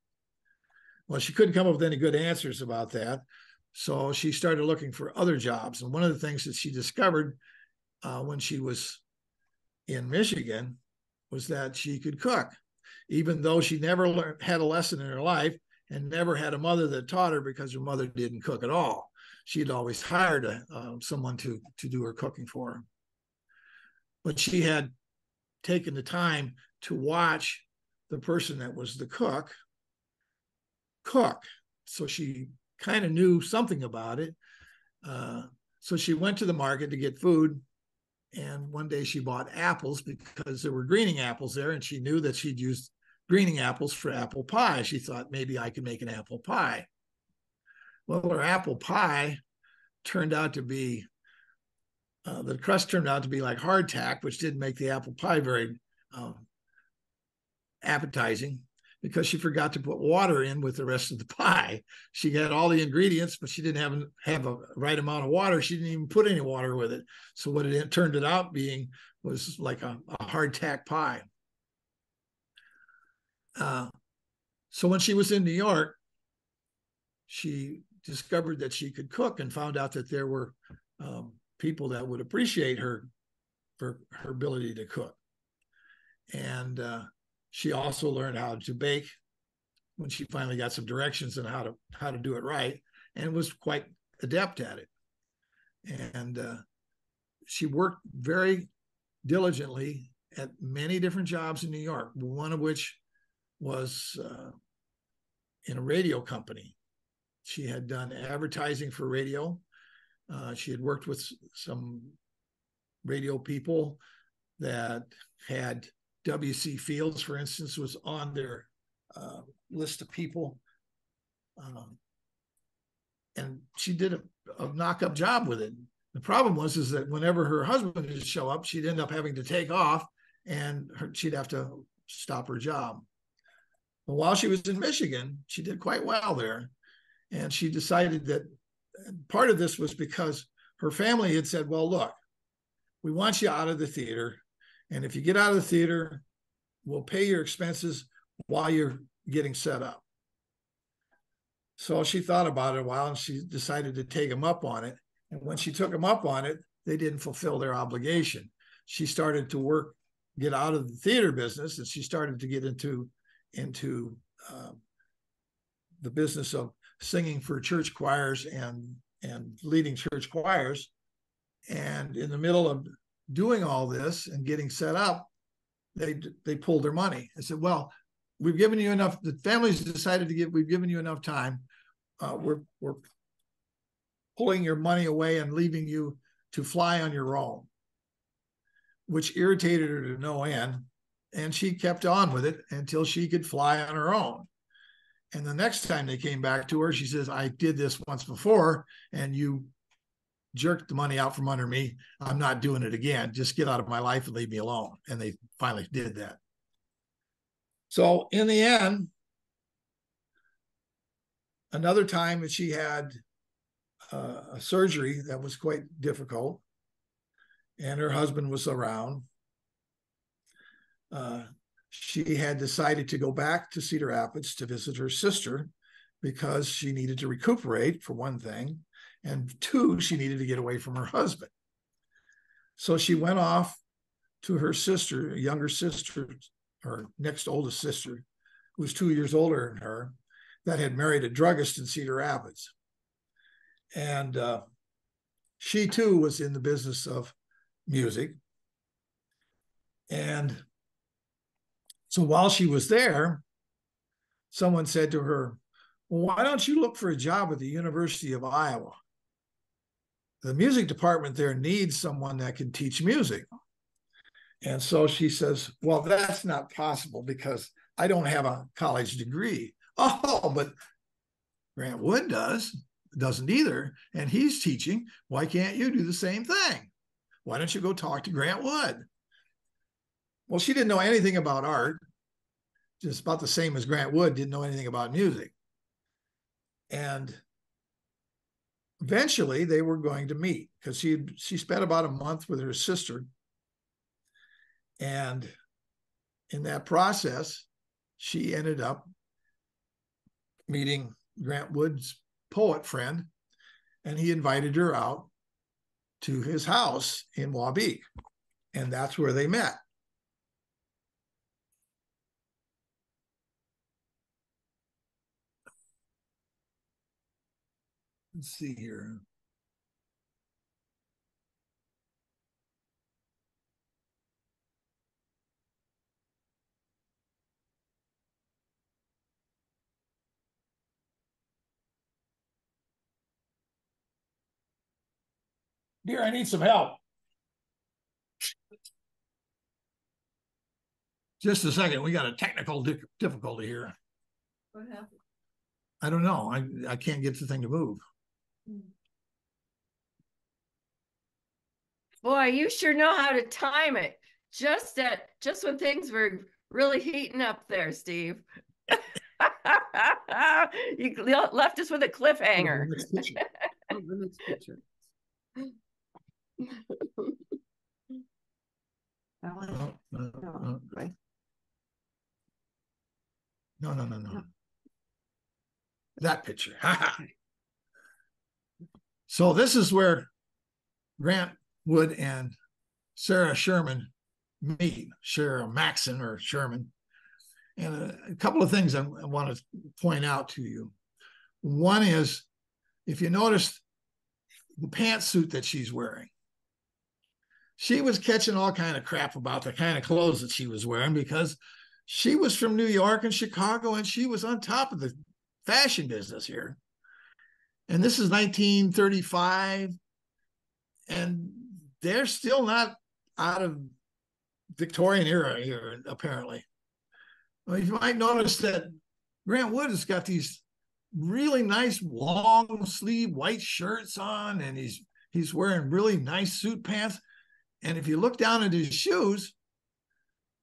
Well, she couldn't come up with any good answers about that. So she started looking for other jobs. And one of the things that she discovered when she was in Michigan was that she could cook, even though she never had a lesson in her life and never had a mother that taught her, because her mother didn't cook at all. She'd always hired someone to do her cooking for her. But she had taken the time to watch the person that was the cook. So she kind of knew something about it. So she went to the market to get food. And one day she bought apples because there were greening apples there, and she knew that she'd used greening apples for apple pie. She thought, maybe I could make an apple pie. Well, her apple pie turned out to be, the crust turned out to be like hardtack, which didn't make the apple pie very appetizing, because she forgot to put water in with the rest of the pie. She had all the ingredients, but she didn't have a right amount of water. She didn't even put any water with it. So what it turned out being was like a hardtack pie. So when she was in New York, she discovered that she could cook, and found out that there were people that would appreciate her for her ability to cook. And she also learned how to bake when she finally got some directions on how to do it right, and was quite adept at it. And she worked very diligently at many different jobs in New York, one of which was in a radio company. She had done advertising for radio. She had worked with some radio people that had W.C. Fields, for instance, was on their list of people. And she did a knock-up job with it. The problem was that whenever her husband would show up, she'd end up having to take off, and she'd have to stop her job. But while she was in Michigan, she did quite well there. And she decided that part of this was because her family had said, well, look, we want you out of the theater. And if you get out of the theater, we'll pay your expenses while you're getting set up. So she thought about it a while, and she decided to take them up on it. And when she took them up on it, they didn't fulfill their obligation. She started to get out of the theater business, and she started to get into the business of singing for church choirs and leading church choirs. And in the middle of doing all this and getting set up, they pulled their money. I said, well, we've given you enough. The families decided we've given you enough time. We're pulling your money away and leaving you to fly on your own, which irritated her to no end. And she kept on with it until she could fly on her own. And the next time they came back to her, she says, I did this once before, and you jerked the money out from under me. I'm not doing it again. Just get out of my life and leave me alone. And they finally did that. So in the end, another time that she had a surgery that was quite difficult, and her husband was around, she had decided to go back to Cedar Rapids to visit her sister, because she needed to recuperate, for one thing, and two, she needed to get away from her husband. So she went off to her sister, a younger sister, her next oldest sister, who was 2 years older than her, that had married a druggist in Cedar Rapids. And she too was in the business of music. And so while she was there, someone said to her, well, why don't you look for a job at the University of Iowa? The music department there needs someone that can teach music. And so she says, well, that's not possible because I don't have a college degree. Oh, but Grant Wood doesn't either. And he's teaching. Why can't you do the same thing? Why don't you go talk to Grant Wood? Well, she didn't know anything about art, just about the same as Grant Wood didn't know anything about music. And eventually they were going to meet because she spent about a month with her sister. And in that process, she ended up meeting Grant Wood's poet friend, and he invited her out to his house in Waubee. And that's where they met. Let's see here. Dear, I need some help. Just a second. We got a technical difficulty here. What happened? I don't know. I can't get the thing to move. Boy, you sure know how to time it. Just when things were really heating up there, Steve. You left us with a cliffhanger. Oh, the next picture. No. That picture. So this is where Grant Wood and Sarah Sherman meet, Sarah Maxon or Sherman. And a couple of things I want to point out to you. One is, if you notice the pantsuit that she's wearing, she was catching all kind of crap about the kind of clothes that she was wearing because she was from New York and Chicago, and she was on top of the fashion business here. And this is 1935, and they're still not out of Victorian era here, apparently. Well, you might notice that Grant Wood has got these really nice long sleeve white shirts on, and he's wearing really nice suit pants. And if you look down at his shoes,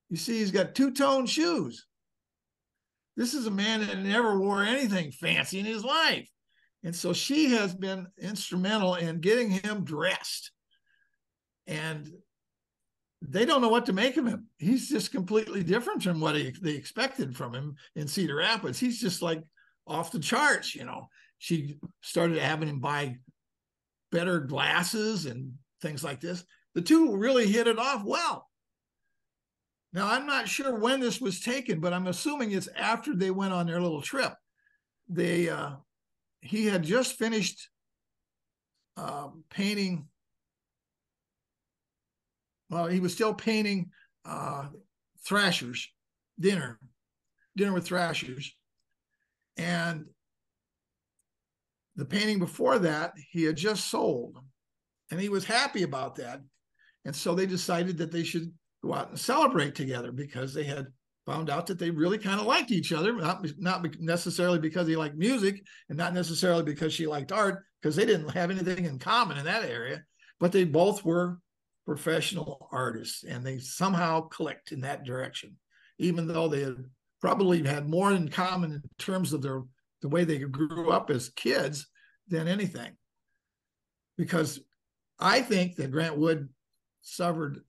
you see he's got two-tone shoes. This is a man that never wore anything fancy in his life. And so she has been instrumental in getting him dressed. And they don't know what to make of him. He's just completely different from what they expected from him in Cedar Rapids. He's just like off the charts, you know. She started having him buy better glasses and things like this. The two really hit it off well. Now, I'm not sure when this was taken, but I'm assuming it's after they went on their little trip. He had just finished painting. Well, he was still painting Thrashers, Dinner with Thrashers. And the painting before that, he had just sold. And he was happy about that. And so they decided that they should go out and celebrate together because they had found out that they really kind of liked each other, not necessarily because he liked music and not necessarily because she liked art, because they didn't have anything in common in that area, but they both were professional artists and they somehow clicked in that direction, even though they had probably had more in common in terms of the way they grew up as kids than anything. Because I think that Grant Wood suffered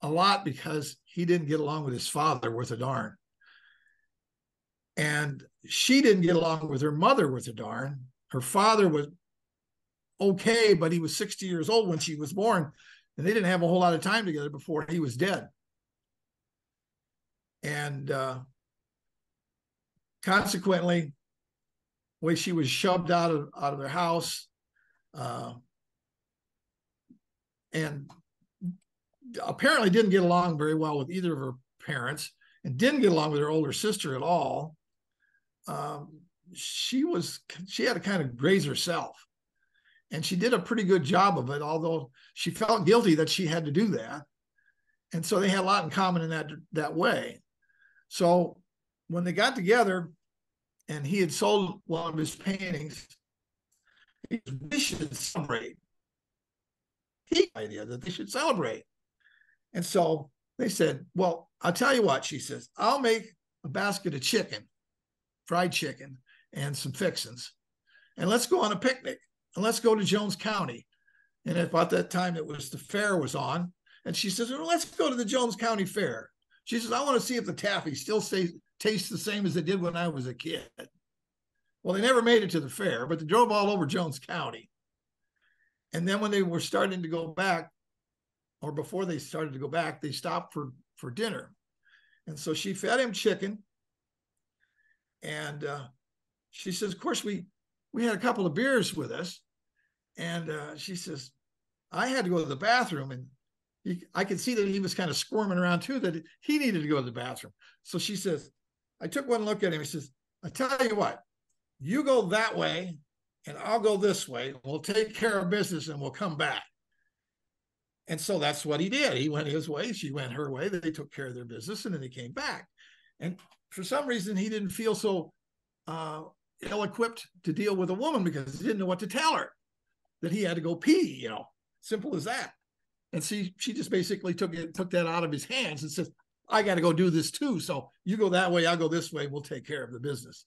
a lot because he didn't get along with his father worth a darn. And she didn't get along with her mother worth a darn. Her father was okay, but he was 60 years old when she was born, and they didn't have a whole lot of time together before he was dead. And consequently, the way she was shoved out of their house, and apparently didn't get along very well with either of her parents and didn't get along with her older sister at all. She had to kind of raise herself, and she did a pretty good job of it, although she felt guilty that she had to do that. And so they had a lot in common in that way. So when they got together and he had sold one of his paintings, we should celebrate. He idea that they should celebrate. And so they said, well, I'll tell you what, she says, I'll make a basket of chicken, fried chicken, and some fixins. And let's go on a picnic. And let's go to Jones County. And about that time, it was the fair was on. And she says, well, let's go to the Jones County Fair. She says, I want to see if the taffy still tastes the same as it did when I was a kid. Well, they never made it to the fair, but they drove all over Jones County. And then when they were starting to go back, or before they started to go back, they stopped for dinner. And so she fed him chicken. And she says, of course, we had a couple of beers with us. And she says, I had to go to the bathroom. And I could see that he was kind of squirming around too, that he needed to go to the bathroom. So she says, I took one look at him. He says, I tell you what, you go that way and I'll go this way. We'll take care of business and we'll come back. And so that's what he did. He went his way. She went her way. They took care of their business and then they came back. And for some reason, he didn't feel so ill-equipped to deal with a woman because he didn't know what to tell her, that he had to go pee, simple as that. And she just basically took that out of his hands and says, I got to go do this too. So you go that way, I'll go this way. We'll take care of the business.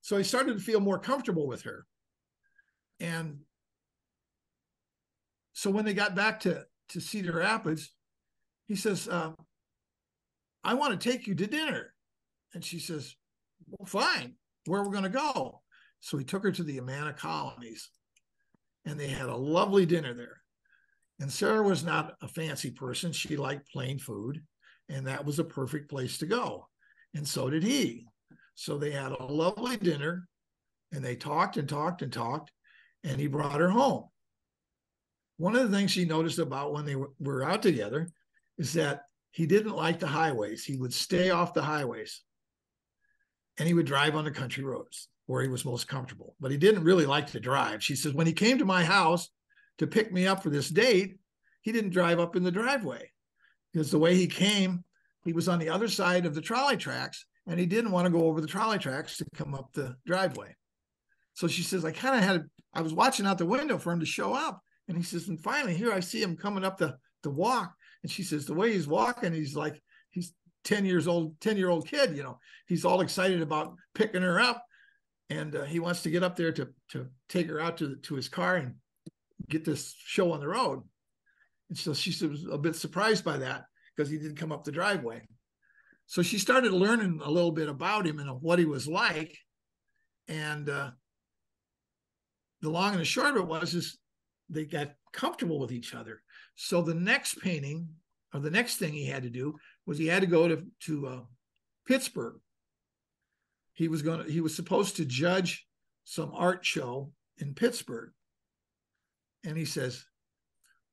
So he started to feel more comfortable with her. And so when they got back to Cedar Rapids, he says, I want to take you to dinner. And she says, well, fine. Where are we going to go? So he took her to the Amana Colonies and they had a lovely dinner there. And Sarah was not a fancy person. She liked plain food, and that was a perfect place to go. And so did he. So they had a lovely dinner, and they talked and talked and talked, and he brought her home. One of the things she noticed about when they were out together is that he didn't like the highways. He would stay off the highways, and he would drive on the country roads where he was most comfortable. But he didn't really like to drive. She says, when he came to my house to pick me up for this date, he didn't drive up in the driveway because the way he came, he was on the other side of the trolley tracks and he didn't want to go over the trolley tracks to come up the driveway. So she says, I was watching out the window for him to show up. And he says, and finally here I see him coming up the walk. And she says, the way he's walking, he's 10-year-old kid, he's all excited about picking her up. And he wants to get up there to take her out to his car and get this show on the road. And so she was a bit surprised by that because he didn't come up the driveway. So she started learning a little bit about him and what he was like. And the long and the short of it was they got comfortable with each other. So the next painting, or the next thing he had to do, was he had to go to Pittsburgh. He was supposed to judge some art show in Pittsburgh. And he says,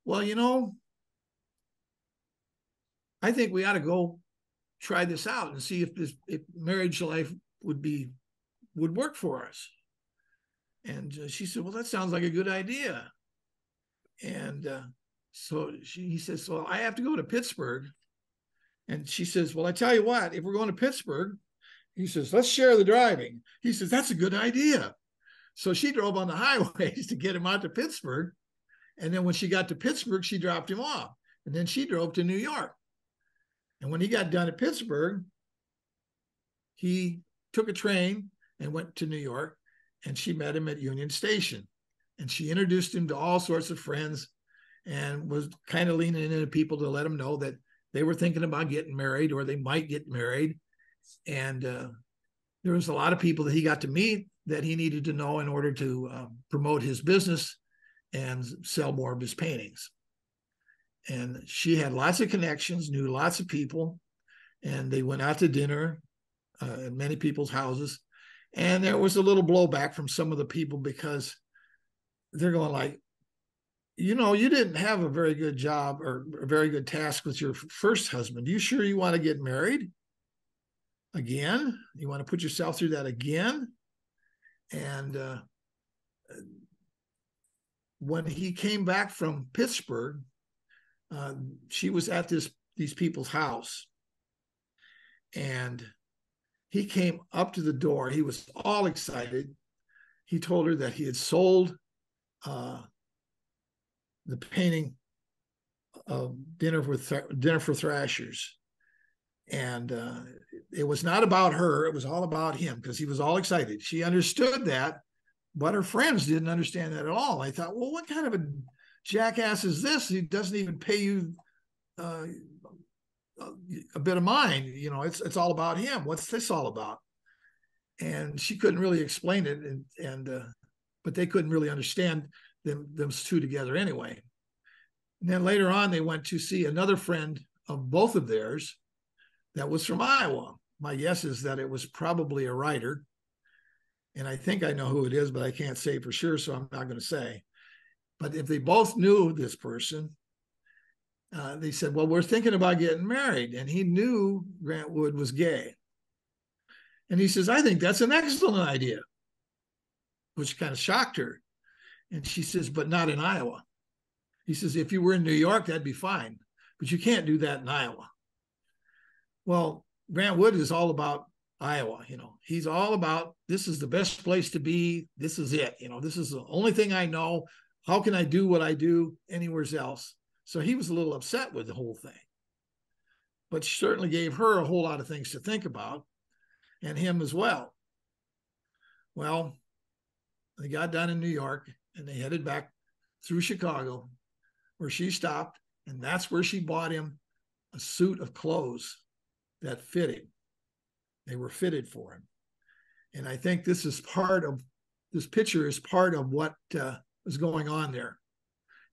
well, I think we ought to go try this out and see if marriage life would work for us. And she said, well, that sounds like a good idea. And so he says, well, I have to go to Pittsburgh. And she says, well, I tell you what, if we're going to Pittsburgh, he says, let's share the driving. He says, that's a good idea. So she drove on the highways to get him out to Pittsburgh. And then when she got to Pittsburgh, she dropped him off. And then she drove to New York. And when he got done at Pittsburgh, he took a train and went to New York. And she met him at Union Station. And she introduced him to all sorts of friends and was kind of leaning into people to let him know that they were thinking about getting married or they might get married. And there was a lot of people that he got to meet that he needed to know in order to promote his business and sell more of his paintings. And she had lots of connections, knew lots of people, and they went out to dinner at many people's houses. And there was a little blowback from some of the people because they're going like, you didn't have a very good job or a very good task with your first husband. You sure you want to get married again? You want to put yourself through that again? And when he came back from Pittsburgh, she was at this these people's house. And he came up to the door. He was all excited. He told her that he had sold the painting of Dinner for Thrashers. And it was not about her. It was all about him, because he was all excited. She understood that, but her friends didn't understand that at all. I thought, well, what kind of a jackass is this? He doesn't even pay you a bit of mind. You know, it's all about him. What's this all about? And she couldn't really explain it, but they couldn't really understand them two together anyway. And then later on, they went to see another friend of both of theirs that was from Iowa. My guess is that it was probably a writer. And I think I know who it is, but I can't say for sure, so I'm not going to say. But if they both knew this person, they said, well, we're thinking about getting married. And he knew Grant Wood was gay. And he says, I think that's an excellent idea, which kind of shocked her. And she says, but not in Iowa. He says, if you were in New York, that'd be fine, but you can't do that in Iowa. Well, Grant Wood is all about Iowa. You know, he's all about, this is the best place to be. This is it. You know, this is the only thing I know. How can I do what I do anywhere else? So he was a little upset with the whole thing, but she certainly gave her a whole lot of things to think about, and him as well. Well, they got down in New York and they headed back through Chicago, where she stopped, and that's where she bought him a suit of clothes that fitted. They were fitted for him. And I think this picture is part of what was going on there.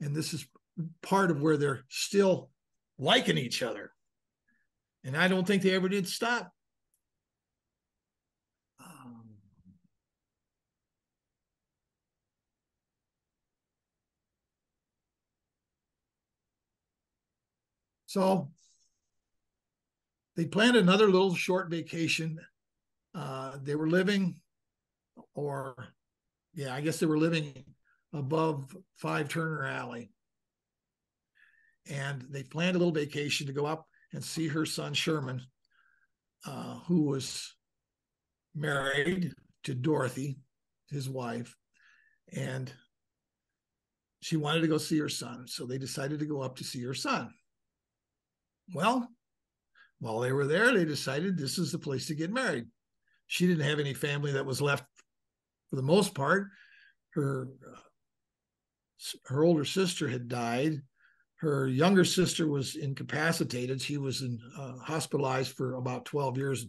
And this is part of where they're still liking each other. And I don't think they ever did stop. So they planned another little short vacation. They were living, I guess they were living above 5 Turner Alley. And they planned a little vacation to go up and see her son, Sherman, who was married to Dorothy, his wife. And she wanted to go see her son. So they decided to go up to see her son. Well, while they were there, they decided this is the place to get married. She didn't have any family that was left for the most part. Her older sister had died. Her younger sister was incapacitated. She was hospitalized for about 12 years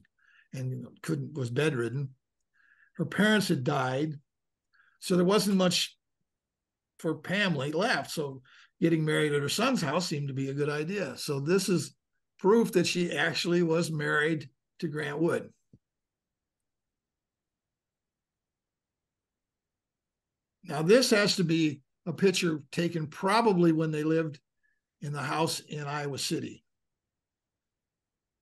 and was bedridden. Her parents had died. So there wasn't much for family left. So getting married at her son's house seemed to be a good idea. So this is proof that she actually was married to Grant Wood. Now, this has to be a picture taken probably when they lived in the house in Iowa City.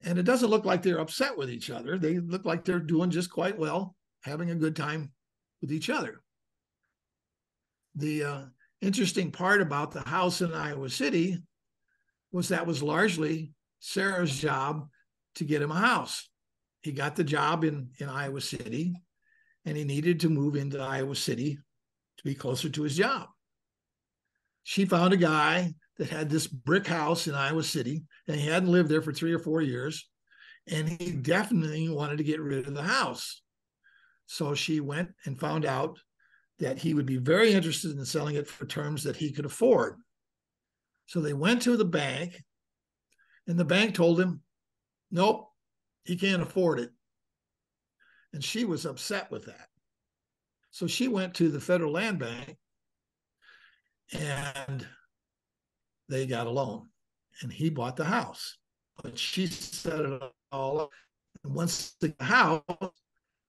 And it doesn't look like they're upset with each other. They look like they're doing just quite well, having a good time with each other. The interesting part about the house in Iowa City was that was largely Sarah's job to get him a house. He got the job in Iowa City, and he needed to move into Iowa City to be closer to his job. She found a guy that had this brick house in Iowa City, and he hadn't lived there for 3 or 4 years, and he definitely wanted to get rid of the house. So she went and found out that he would be very interested in selling it for terms that he could afford. So they went to the bank, and the bank told him, nope, he can't afford it. And she was upset with that. So she went to the Federal Land Bank, and they got a loan, and he bought the house. But she set it all up. And once the house, the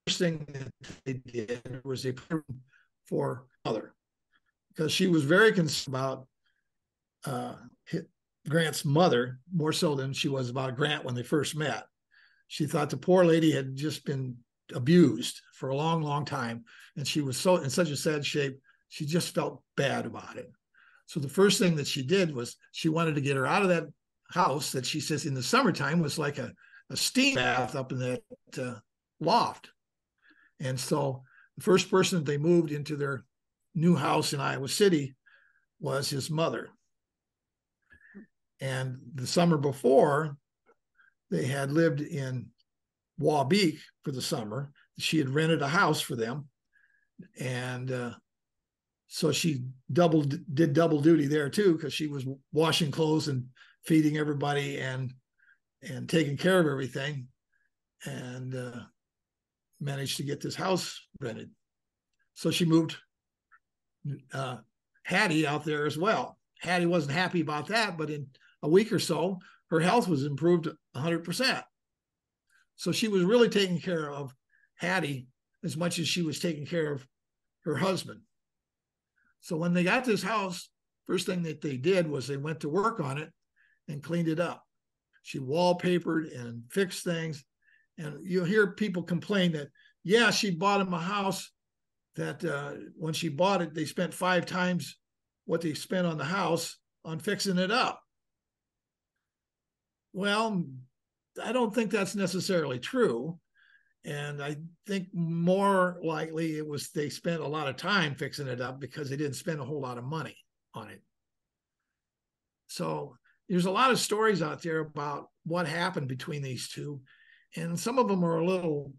first thing that they did was they put it for mother, because she was very concerned about Grant's mother, more so than she was about Grant when they first met. She thought the poor lady had just been abused for a long, long time, and she was so in such a sad shape, she just felt bad about it. So the first thing that she did was she wanted to get her out of that house that she says in the summertime was like a steam bath up in that loft. And so the first person that they moved into their new house in Iowa City was his mother. And the summer before, they had lived in Waubee for the summer. She had rented a house for them. And so she did double duty there too, because she was washing clothes and feeding everybody and taking care of everything, and managed to get this house rented. So she moved Hattie out there as well. Hattie wasn't happy about that, but in a week or so, her health was improved 100%. So she was really taking care of Hattie as much as she was taking care of her husband. So when they got this house, first thing that they did was they went to work on it and cleaned it up. She wallpapered and fixed things. And you'll hear people complain that, yeah, she bought him a house that when she bought it, they spent 5 times what they spent on the house on fixing it up. Well, I don't think that's necessarily true. And I think more likely it was they spent a lot of time fixing it up because they didn't spend a whole lot of money on it. So there's a lot of stories out there about what happened between these two. And some of them are a little,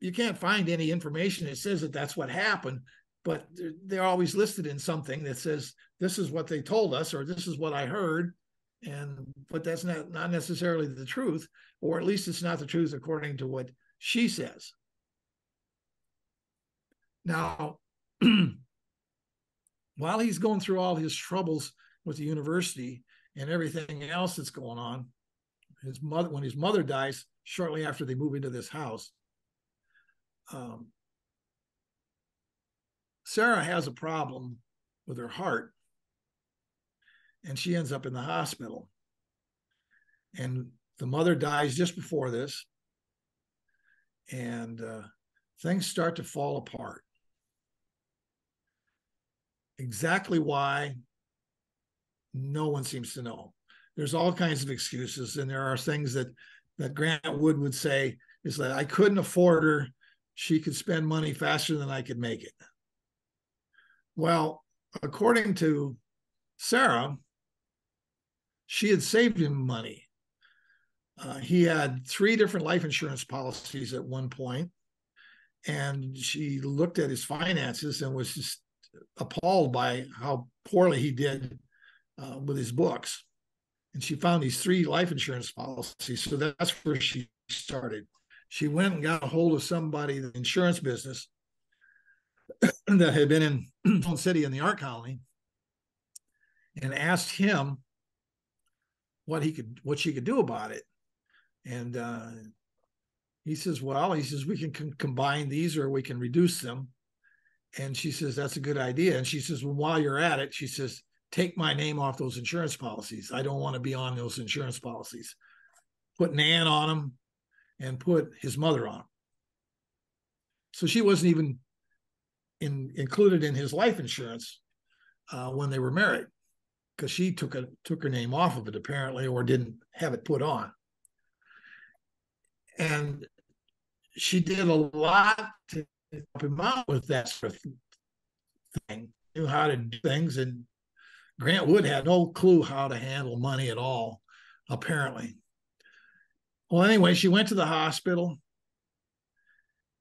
you can't find any information that says that that's what happened, but they're always listed in something that says, this is what they told us, or this is what I heard. But that's not necessarily the truth, or at least it's not the truth according to what she says. Now, while he's going through all his troubles with the university and everything else that's going on, when his mother dies shortly after they move into this house, Sarah has a problem with her heart, and she ends up in the hospital. And the mother dies just before this, and things start to fall apart. Exactly why, no one seems to know. There's all kinds of excuses, and there are things that Grant Wood would say is that I couldn't afford her. She could spend money faster than I could make it. Well, according to Sarah, she had saved him money. He had 3 different life insurance policies at one point, and she looked at his finances and was just appalled by how poorly he did with his books. And she found these 3 life insurance policies. So that's where she started. She went and got a hold of somebody in the insurance business that had been in Stone City in the art colony, and asked him what she could do about it. And he says, we can combine these or we can reduce them. And she says, that's a good idea. And she says, well, while you're at it, she says, take my name off those insurance policies. I don't want to be on those insurance policies. Put Nan on them and put his mother on them. So she wasn't even included in his life insurance when they were married, because she took her name off of it apparently, or didn't have it put on. And she did a lot to help him out with that sort of thing, knew how to do things. And Grant Wood had no clue how to handle money at all, apparently. Well, anyway, she went to the hospital,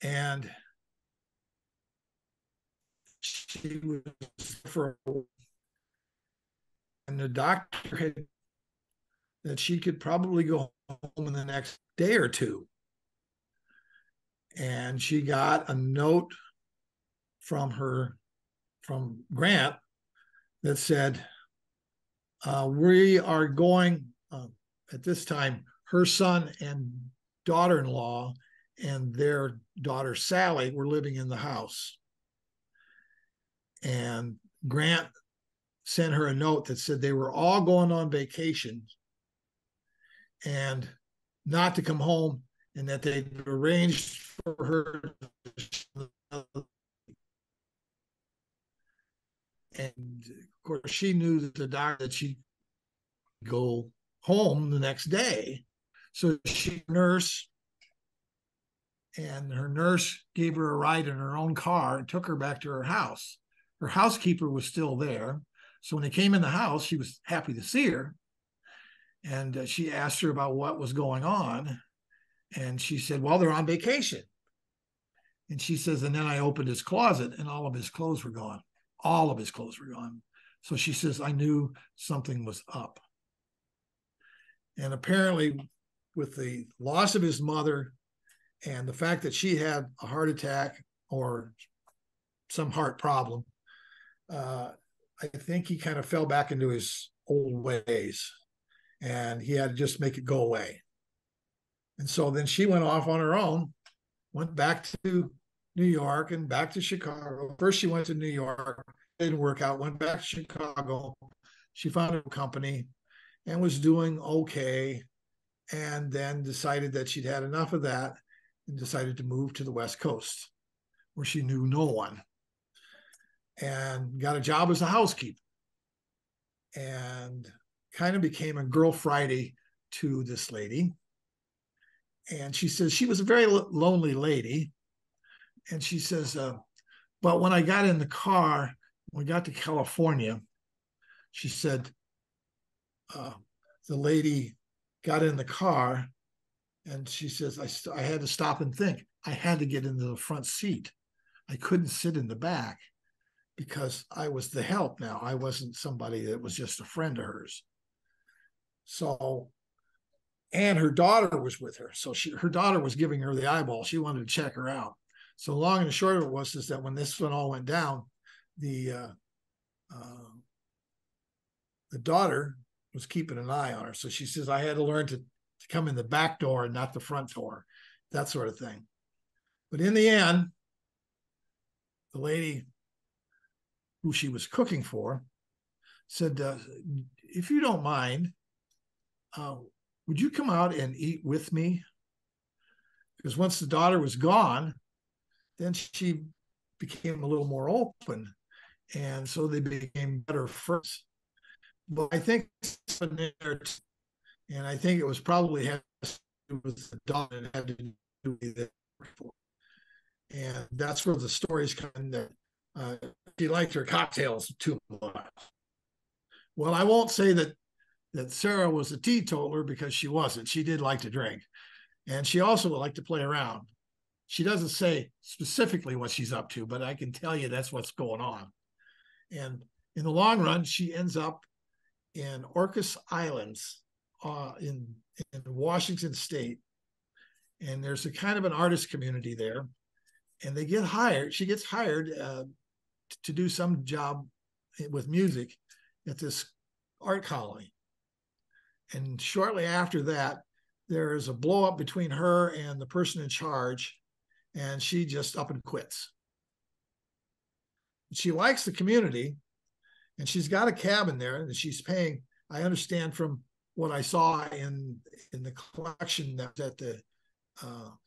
and she was and the doctor had that she could probably go home in the next day or two. And she got a note from Grant that said, we are going, at this time, her son and daughter-in-law and their daughter Sally were living in the house. And Grant sent her a note that said they were all going on vacation and not to come home, and that they'd arranged for her. And of course, she knew that the doctor that she'd go home the next day. So she nurse, and her nurse gave her a ride in her own car and took her back to her house. Her housekeeper was still there. So when they came in the house, she was happy to see her. And she asked her about what was going on. And she said, well, they're on vacation. And she says, and then I opened his closet and all of his clothes were gone. All of his clothes were gone. So she says, I knew something was up. And apparently, with the loss of his mother and the fact that she had a heart attack or some heart problem, I think he kind of fell back into his old ways, and he had to just make it go away. And so then she went off on her own, went back to New York and back to Chicago. First, she went to New York, didn't work out, went back to Chicago. She found a company and was doing okay, and then decided that she'd had enough of that and decided to move to the West Coast, where she knew no one, and got a job as a housekeeper, and kind of became a girl Friday to this lady. And she says she was a very lonely lady. And she says, but when I got in the car, when we got to California, she said, the lady got in the car, and she says, I had to stop and think. I had to get into the front seat. I couldn't sit in the back because I was the help now. I wasn't somebody that was just a friend of hers. So, and her daughter was with her. So her daughter was giving her the eyeball. She wanted to check her out. So long and the short of it was is that when this one all went down, the daughter was keeping an eye on her. So she says, I had to learn to come in the back door and not the front door, that sort of thing. But in the end, the lady who she was cooking for said, if you don't mind, would you come out and eat with me? Because once the daughter was gone, then she became a little more open. And so they became better friends. But I think, and I think it was probably had to do with the daughter that had to do with that. And that's where the stories come in that she liked her cocktails too much. Well, I won't say that Sarah was a teetotaler, because she wasn't. She did like to drink. And she also liked to play around. She doesn't say specifically what she's up to, but I can tell you that's what's going on. And in the long run, she ends up in Orcas Islands in Washington State. And there's a kind of an artist community there. And they get hired. She gets hired to do some job with music at this art colony. And shortly after that, there is a blow up between her and the person in charge, and she just up and quits. She likes the community, and she's got a cabin there, and she's paying, I understand from what I saw in the collection that's at the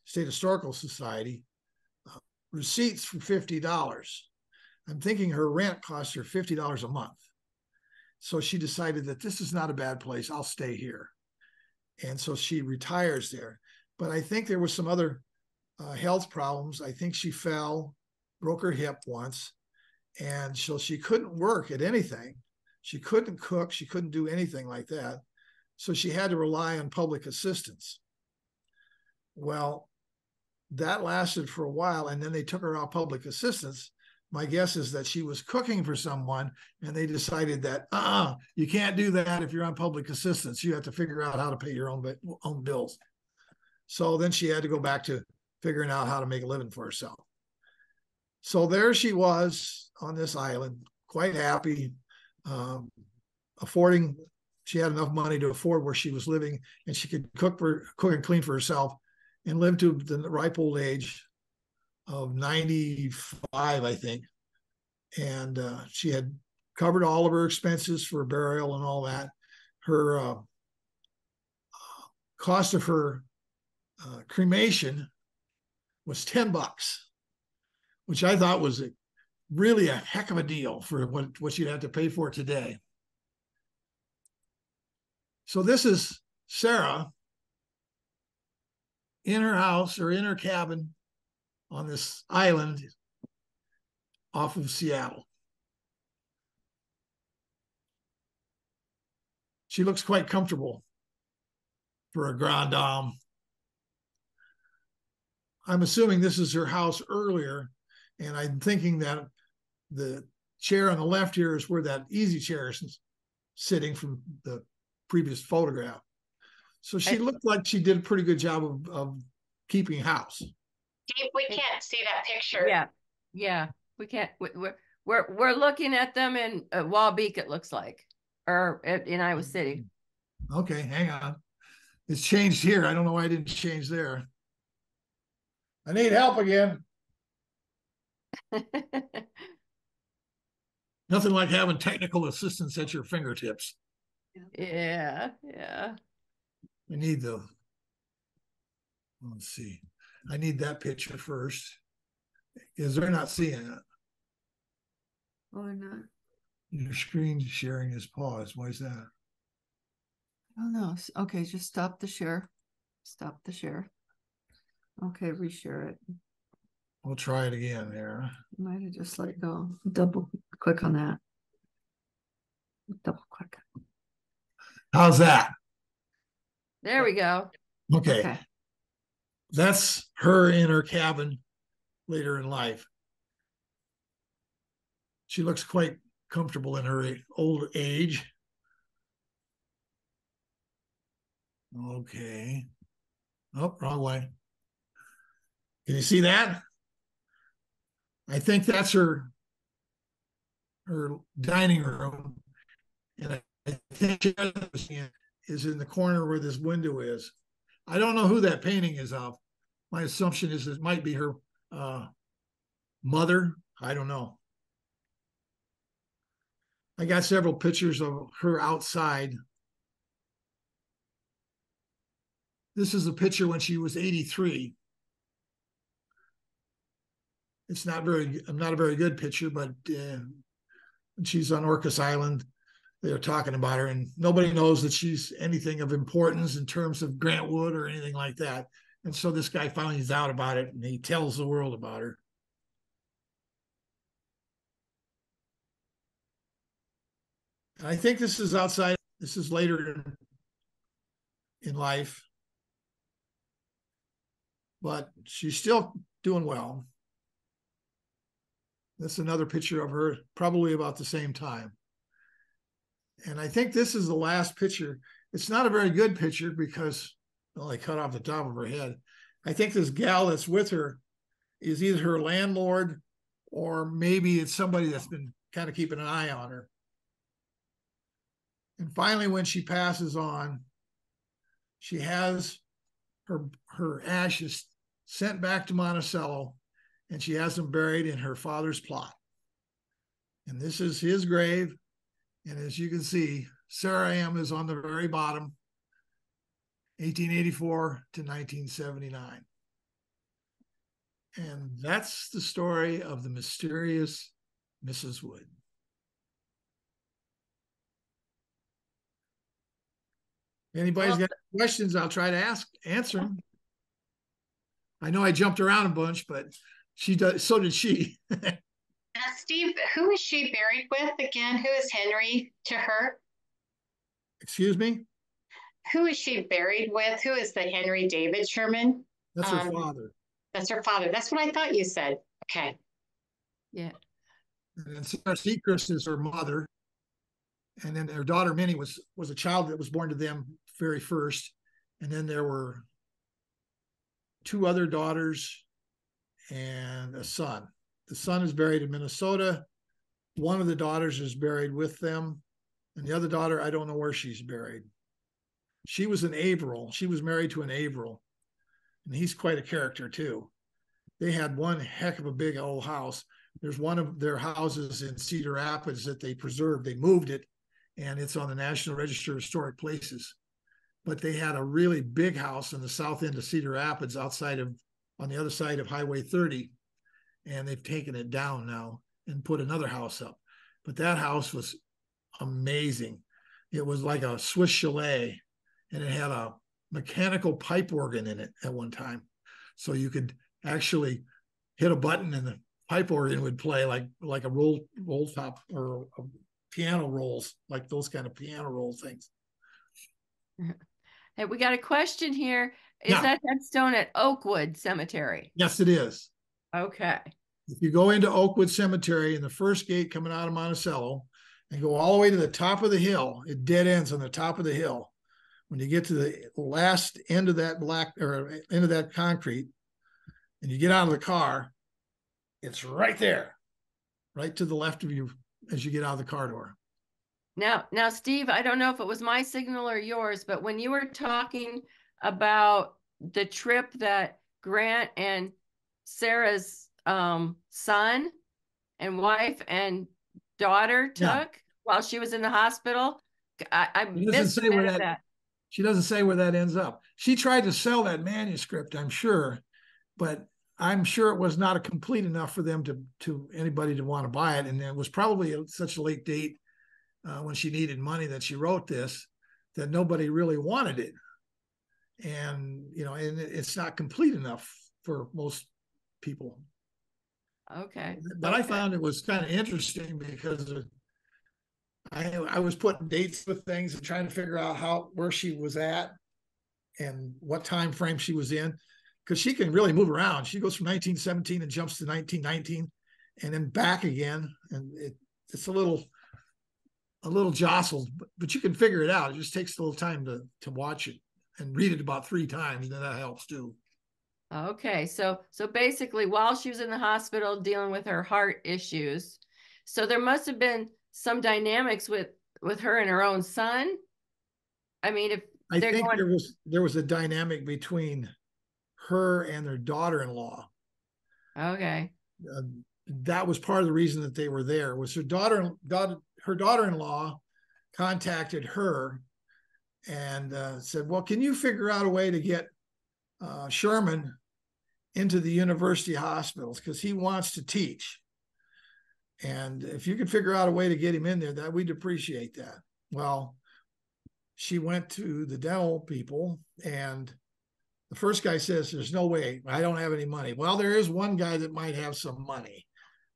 State Historical Society, receipts for $50. I'm thinking her rent costs her $50 a month. So she decided that this is not a bad place. I'll stay here. And so she retires there. But I think there was some other health problems. I think she fell, broke her hip once. And so she couldn't work at anything. She couldn't cook. She couldn't do anything like that. So she had to rely on public assistance. Well, that lasted for a while, and then they took her off public assistance. My guess is that she was cooking for someone, and they decided that, you can't do that if you're on public assistance. You have to figure out how to pay your own bills. So then she had to go back to figuring out how to make a living for herself. So there she was on this island, quite happy, she had enough money to afford where she was living, and she could cook and clean for herself, and live to the ripe old age of 95, I think. And she had covered all of her expenses for burial and all that. Her cost of her cremation was $10, which I thought was really a heck of a deal for what you'd have to pay for it today. So this is Sarah in her house or in her cabin on this island off of Seattle. She looks quite comfortable for a grande dame. I'm assuming this is her house earlier, and I'm thinking that the chair on the left here is where that easy chair is sitting from the previous photograph. So she looked like she did a pretty good job of keeping house. Dave, we can't see that picture. Yeah, we can't. We're looking at them in Waubee, it looks like, or in Iowa City. Okay, hang on. It's changed here. I don't know why I didn't change there. I need help again. Nothing like having technical assistance at your fingertips. Yeah. I need let's see. I need that picture first. Is they're not seeing it. Or not. Your screen sharing is paused. Why is that? I don't know. Okay, just stop the share. Stop the share. Okay, reshare it. We'll try it again there. Might have just let go. Double click on that. Double click. How's that? There we go. Okay. That's her in her cabin later in life. She looks quite comfortable in her old age. Okay. Oh, wrong way. Can you see that? I think that's her dining room. And I think is in the corner where this window is. I don't know who that painting is of. My assumption is it might be her mother. I don't know. I got several pictures of her outside. This is a picture when she was 83. It's not a very good picture, but she's on Orcas Island. They're talking about her, and nobody knows that she's anything of importance in terms of Grant Wood or anything like that. And so this guy finds out about it, and he tells the world about her. And I think this is outside. This is later in life, but she's still doing well. That's another picture of her, probably about the same time. And I think this is the last picture. It's not a very good picture because, well, I cut off the top of her head. I think this gal that's with her is either her landlord or maybe it's somebody that's been kind of keeping an eye on her. And finally, when she passes on, she has her ashes sent back to Monticello, and she has them buried in her father's plot. And this is his grave. And as you can see, Sarah M. is on the very bottom, 1884 to 1979. And that's the story of the mysterious Mrs. Wood. Anybody's got questions, I'll try to answer them. I know I jumped around a bunch, but she does. So did she. Steve, who is she buried with again? Who is Henry to her? Excuse me? Who is she buried with? Who is the Henry David Sherman? That's her father. That's her father. That's what I thought you said. Okay. Yeah. And then Sarah Sechrist is her mother. And then their daughter Minnie was a child that was born to them very first. And then there were two other daughters and a son. The son is buried in Minnesota. One of the daughters is buried with them. And the other daughter, I don't know where she's buried. She was an Averill. She was married to an Averill. And he's quite a character too. They had one heck of a big old house. There's one of their houses in Cedar Rapids that they preserved. They moved it, and it's on the National Register of Historic Places. But they had a really big house on the south end of Cedar Rapids on the other side of Highway 30. And they've taken it down now and put another house up. But that house was amazing. It was like a Swiss chalet, and it had a mechanical pipe organ in it at one time. So you could actually hit a button and the pipe organ would play like a roll top or a piano rolls, like those kind of piano roll things. Hey, we got a question here. Is Yeah. that headstone at Oakwood Cemetery? Yes, it is. Okay. If you go into Oakwood Cemetery in the first gate coming out of Monticello and go all the way to the top of the hill, it dead ends on the top of the hill. When you get to the last end of that end of that concrete and you get out of the car, it's right there, right to the left of you as you get out of the car door. Now, Steve, I don't know if it was my signal or yours, but when you were talking about the trip that Grant and Sarah's son and wife and daughter took while she was in the hospital, I missed that. She doesn't say where that ends up. She tried to sell that manuscript, I'm sure, but I'm sure it was not complete enough for them to anybody to want to buy it. And it was probably such a late date when she needed money that she wrote this, that nobody really wanted it. And, and it's not complete enough for most people. Okay. But I found it was kind of interesting because I was putting dates with things and trying to figure out where she was at and what time frame she was in, because she can really move around. She goes from 1917 and jumps to 1919 and then back again. And it's a little jostled, but you can figure it out. It just takes a little time to watch it and read it about 3 times, and then that helps too. Okay, so basically while she was in the hospital dealing with her heart issues, so there must have been some dynamics with her and her own son. I mean, if I think there was a dynamic between her and their daughter-in-law. Okay. That was part of the reason that they were there. Was her daughter-in-law contacted her and said, "Well, can you figure out a way to get Sherman into the university hospitals because he wants to teach? And if you could figure out a way to get him in there, that we'd appreciate that." Well, she went to the dental people, and the first guy says, "There's no way. I don't have any money." Well, there is one guy that might have some money.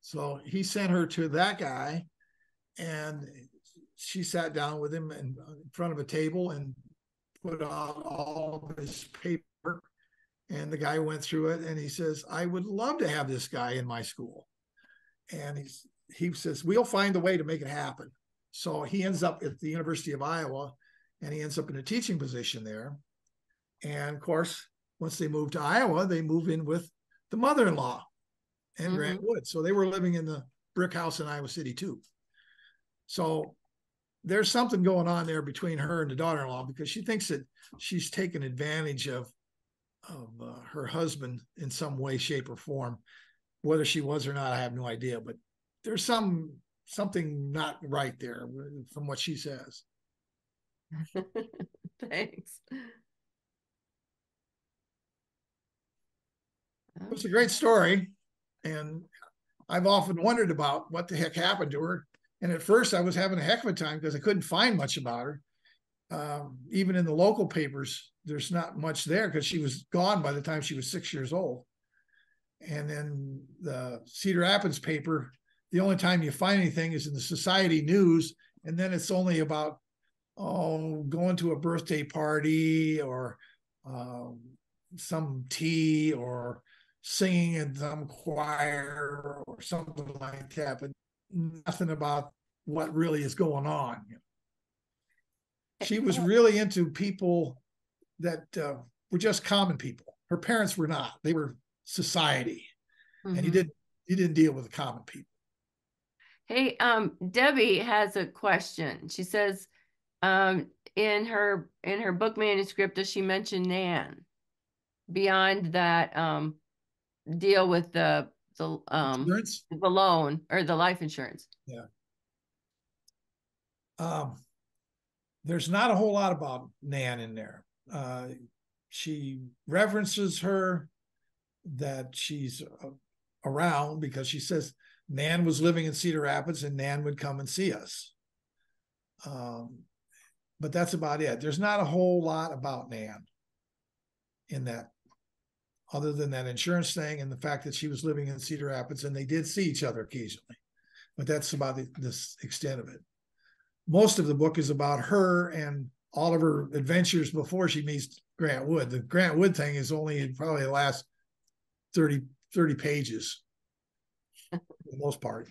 So he sent her to that guy, and she sat down with him in front of a table and put out all of his paper. And the guy went through it, and he says, "I would love to have this guy in my school." And he says, "We'll find a way to make it happen." So he ends up at the University of Iowa, and he ends up in a teaching position there. And of course, once they move to Iowa, they move in with the mother-in-law and Grant Wood. So they were living in the brick house in Iowa City too. So there's something going on there between her and the daughter-in-law, because she thinks that she's taken advantage of her husband in some way, shape, or form. Whether she was or not, I have no idea. But there's something not right there from what she says. Thanks. It's a great story, and I've often wondered about what the heck happened to her. And at first I was having a heck of a time because I couldn't find much about her. Even in the local papers, there's not much there because she was gone by the time she was 6 years old. And then the Cedar Rapids paper, the only time you find anything is in the Society News. And then it's only about, going to a birthday party or some tea or singing in some choir or something like that, but nothing about what really is going on. She was really into people that were just common people. Her parents were not. They were society. And you didn't deal with the common people. Hey, Debbie has a question. She says, in her book manuscript, does she mention Nan beyond that deal with the loan or the life insurance? Yeah. There's not a whole lot about Nan in there. She references her, that she's around, because she says Nan was living in Cedar Rapids and Nan would come and see us. but that's about it. There's not a whole lot about Nan in that, other than that insurance thing and the fact that she was living in Cedar Rapids and they did see each other occasionally. But that's about the extent of it. Most of the book is about her and all of her adventures before she meets Grant Wood. The Grant Wood thing is only probably the last 30 pages for the most part.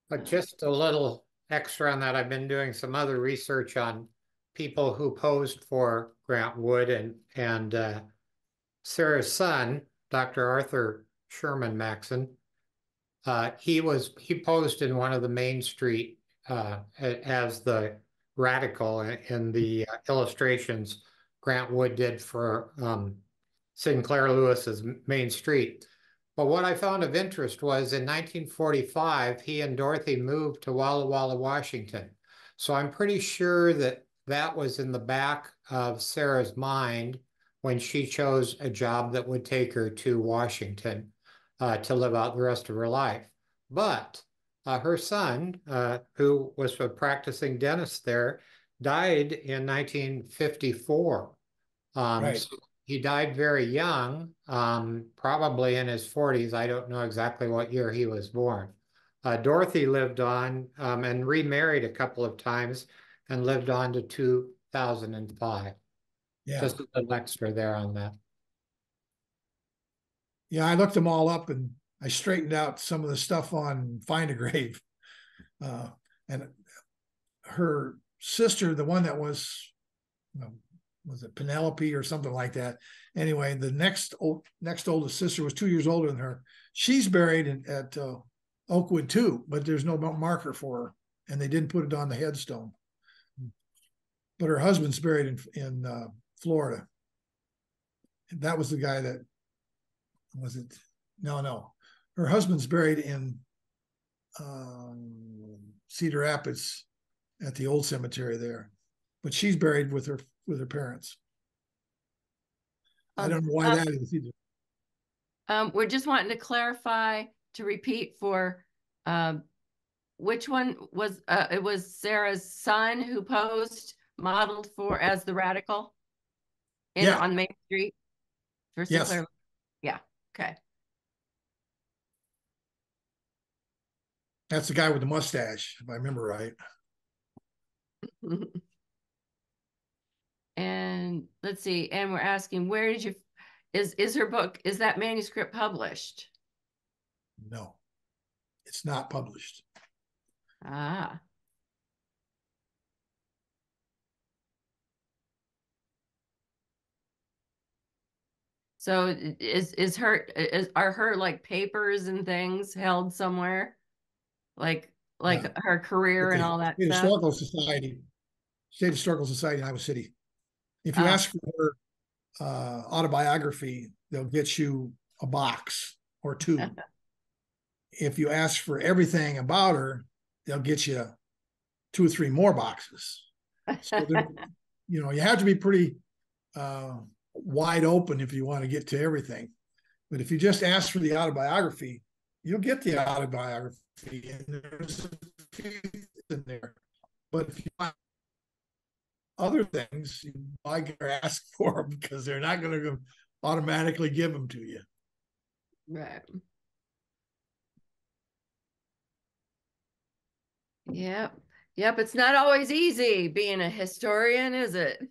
But just a little extra on that, I've been doing some other research on people who posed for Grant Wood, and Sarah's son, Dr. Arthur Sherman Maxson, he posed in one of the Main Street as the radical in the illustrations Grant Wood did for Sinclair Lewis's Main Street. But what I found of interest was in 1945, he and Dorothy moved to Walla Walla, Washington. So I'm pretty sure that that was in the back of Sarah's mind when she chose a job that would take her to Washington to live out the rest of her life. But her son, who was a practicing dentist there, died in 1954. Right. So he died very young, probably in his 40s. I don't know exactly what year he was born. Dorothy lived on and remarried a couple of times and lived on to 2005. Yeah. Just a little extra there on that. Yeah, I looked them all up and I straightened out some of the stuff on Find a Grave. And her sister, the one that was it Penelope or something like that? Anyway, the next oldest sister was 2 years older than her. She's buried at Oakwood too, but there's no marker for her, and they didn't put it on the headstone. But her husband's buried in Florida. And that was the guy that was it? No. Her husband's buried in Cedar Rapids at the old cemetery there, but she's buried with her parents. I don't know why that is either. We're just wanting to clarify, to repeat for which one was it was Sarah's son who posed, modeled for as the radical on Main Street for Sinclair. Yes. Yeah. Okay. That's the guy with the mustache, if I remember right. And let's see. And we're asking, where did you, is her book, is that manuscript published? No, it's not published. Ah. So are her like papers and things held somewhere? Like her career and all that stuff? State Historical Society in Iowa City. If you ask for her autobiography, they'll get you a box or two. If you ask for everything about her, they'll get you 2 or 3 more boxes. So you have to be pretty wide open if you want to get to everything. But if you just ask for the autobiography, you'll get the autobiography, and there's a few in there. But if you want other things, you might ask for them because they're not going to automatically give them to you. Right. Yep. It's not always easy being a historian, is it?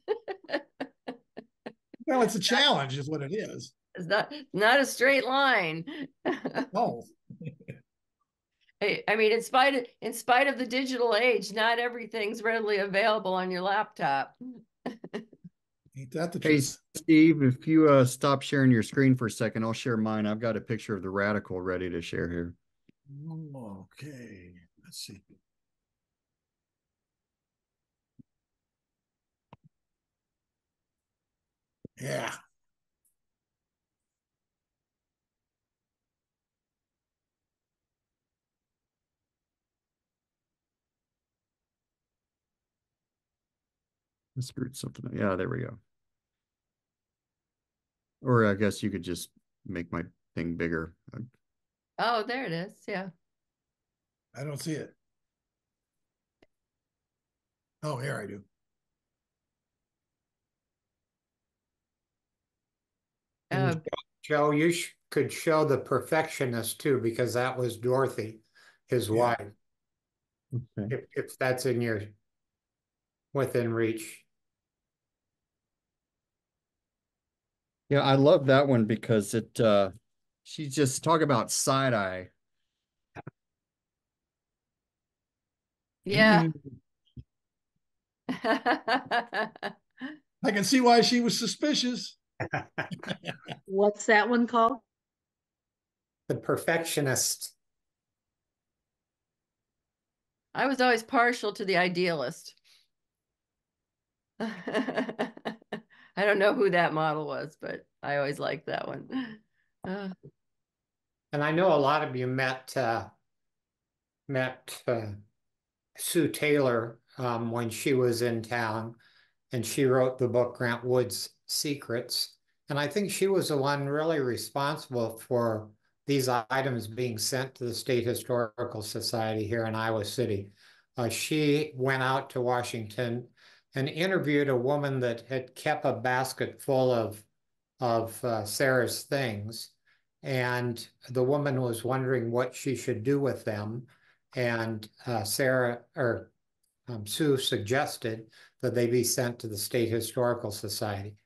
Well, it's a challenge, is what it is. It's not a straight line. No. I mean, in spite of the digital age, not everything's readily available on your laptop. Ain't that the Hey, truth? Steve, if you stop sharing your screen for a second, I'll share mine. I've got a picture of the radical ready to share here. Okay, let's see. Yeah. I screwed something up. Yeah, there we go. Or I guess you could just make my thing bigger. Oh, there it is. Yeah. I don't see it. Oh, here I do. Joe, you could show the perfectionist too, because that was Dorothy, his wife. Okay. If that's in your within reach. Yeah, I love that one because it she just talk about side eye. Yeah. I can see why she was suspicious. What's that one called? The Perfectionist. I was always partial to the idealist. I don't know who that model was, but I always liked that one. And I know a lot of you met Sue Taylor when she was in town, and she wrote the book Grant Wood's Secrets. And I think she was the one really responsible for these items being sent to the State Historical Society here in Iowa City. She went out to Washington and interviewed a woman that had kept a basket full of Sarah's things. And the woman was wondering what she should do with them. And Sue suggested that they be sent to the State Historical Society.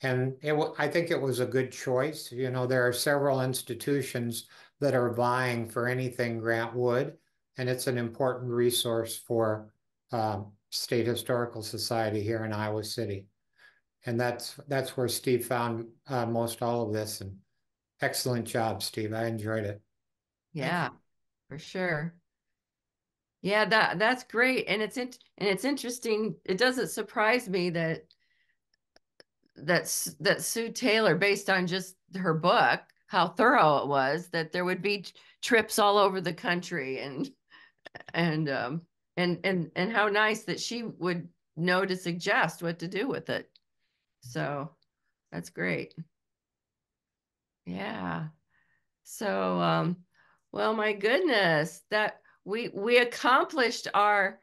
And I think it was a good choice. You know, there are several institutions that are vying for anything Grant Wood, and it's an important resource for State Historical Society here in Iowa City. And that's where Steve found most all of this. And excellent job, Steve. I enjoyed it. Yeah, for sure. Yeah, that's great. And it's interesting. It doesn't surprise me that Sue Taylor, based on just her book, how thorough it was, that there would be trips all over the country and how nice that she would know to suggest what to do with it. So that's great. Yeah. So well, my goodness, that we accomplished our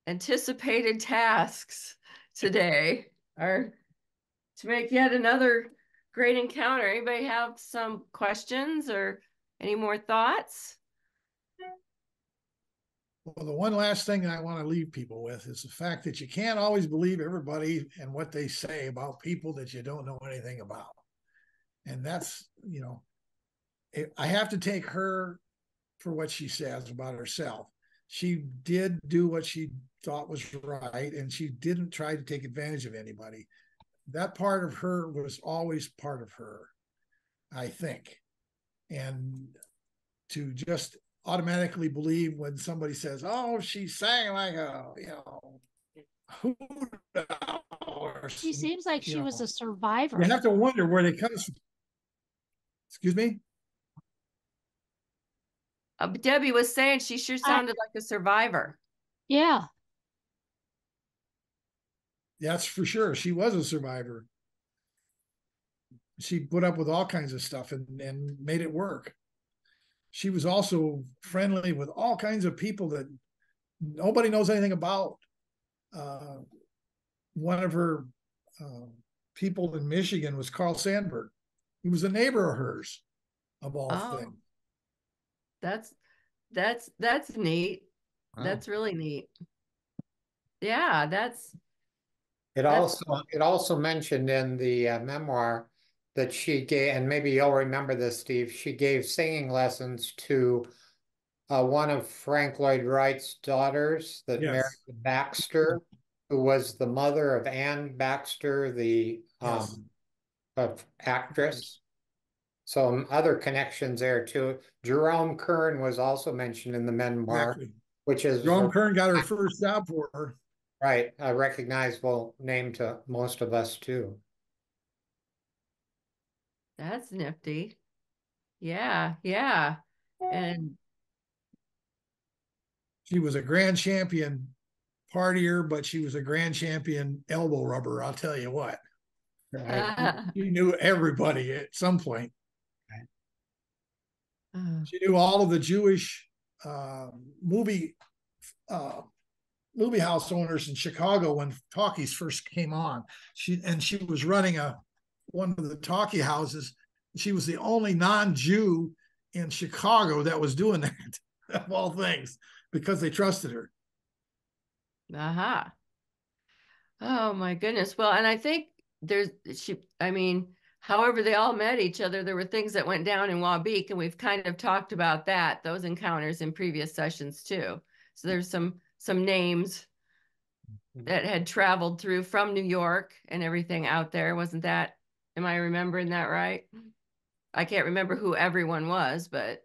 anticipated tasks today, to make yet another great encounter. Anybody have some questions or any more thoughts? Well, the one last thing I want to leave people with is the fact that you can't always believe everybody and what they say about people that you don't know anything about. And that's, you know, I have to take her for what she says about herself. She did do what she thought was right, and she didn't try to take advantage of anybody. That part of her was always part of her, I think. And to just automatically believe when somebody says, "Oh, she sang like a, you know, she seems like she was a survivor." You have to wonder where they come from. Excuse me? Debbie was saying she sure sounded like a survivor. Yeah. That's for sure. She was a survivor. She put up with all kinds of stuff and made it work. She was also friendly with all kinds of people that nobody knows anything about. One of her people in Michigan was Carl Sandburg. He was a neighbor of hers, of all things. That's neat. Wow. That's really neat. Yeah, it also mentioned in the memoir that she gave, and maybe you'll remember this, Steve, she gave singing lessons to one of Frank Lloyd Wright's daughters that married Baxter, who was the mother of Anne Baxter, the actress. So other connections there too. Jerome Kern was also mentioned in the memoir, which is Jerome Kern got her first job for her. Right, a recognizable name to most of us too. That's nifty. Yeah, yeah. And she was a grand champion partier, but she was a grand champion elbow rubber, I'll tell you what. She knew everybody at some point. She knew all of the Jewish movie movie house owners in Chicago when talkies first came on. She was running one of the talkie houses. She was the only non-Jew in Chicago that was doing that, of all things, because they trusted her. Aha. Oh my goodness. Well, and I think however they all met each other, there were things that went down in Wabeek, and we've kind of talked about those encounters in previous sessions too. So there's some names that had traveled through from New York and everything out there. Wasn't that, am I remembering that right? I can't remember who everyone was, but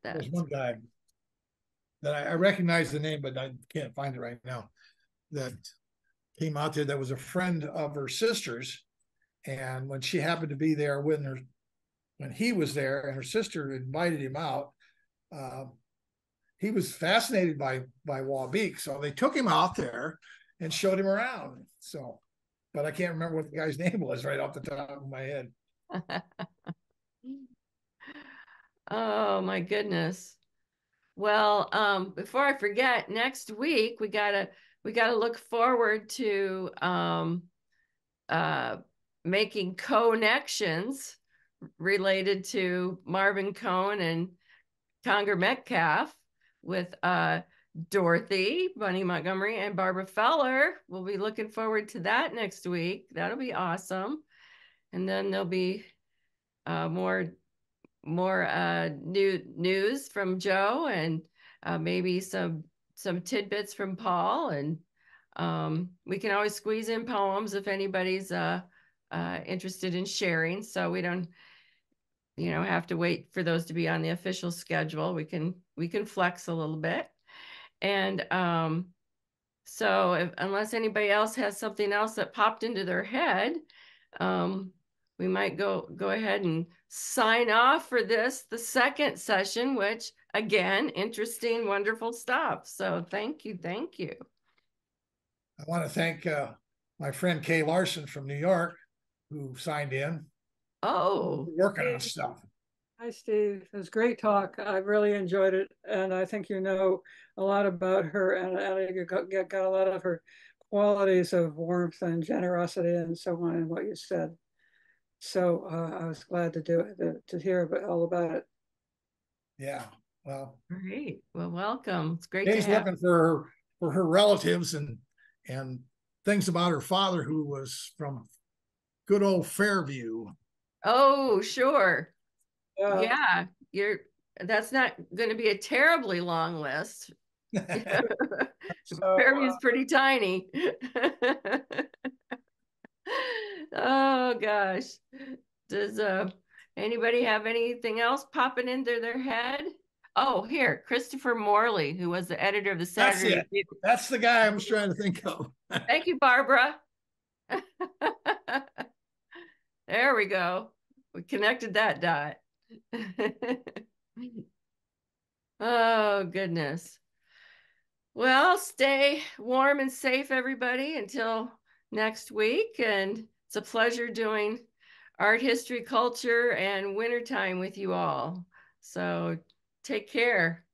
there's one guy that I recognize the name, but I can't find it right now, that came out there that was a friend of her sister's. And when she happened to be there when he was there and her sister invited him out, he was fascinated by Wabeek. So they took him out there and showed him around. So, but I can't remember what the guy's name was right off the top of my head. Oh my goodness. Well, before I forget, next week we gotta look forward to making connections related to Marvin Cohn and Conger Metcalf with Dorothy, Bunny Montgomery, and Barbara Feller. We'll be looking forward to that next week. That'll be awesome. And then there'll be more new news from Joe, and maybe some tidbits from Paul, and we can always squeeze in poems if anybody's interested in sharing, so we don't have to wait for those to be on the official schedule. We can flex a little bit. And so unless anybody else has something else that popped into their head, we might go ahead and sign off for the second session, which again, interesting, wonderful stuff. So thank you. I want to thank my friend Kay Larson from New York, who signed in. Oh, working on stuff. Hi, Steve. It was great talk. I really enjoyed it. And I think you know a lot about her, and you got a lot of her qualities of warmth and generosity and so on in what you said. So I was glad to hear all about it. Yeah. Well, great. Well, welcome. It's great Kay's to have. looking for her relatives and things about her father, who was from good old Fairview. Oh, sure. Yeah, that's not going to be a terribly long list. Fairview's pretty tiny. Oh gosh. Does anybody have anything else popping into their head? Oh, here, Christopher Morley, who was the editor of the Saturday Review. That's the guy I was trying to think of. Thank you, Barbara. There we go. We connected that dot. Oh, goodness. Well, stay warm and safe, everybody, until next week. And it's a pleasure doing art history, culture, and wintertime with you all. So take care.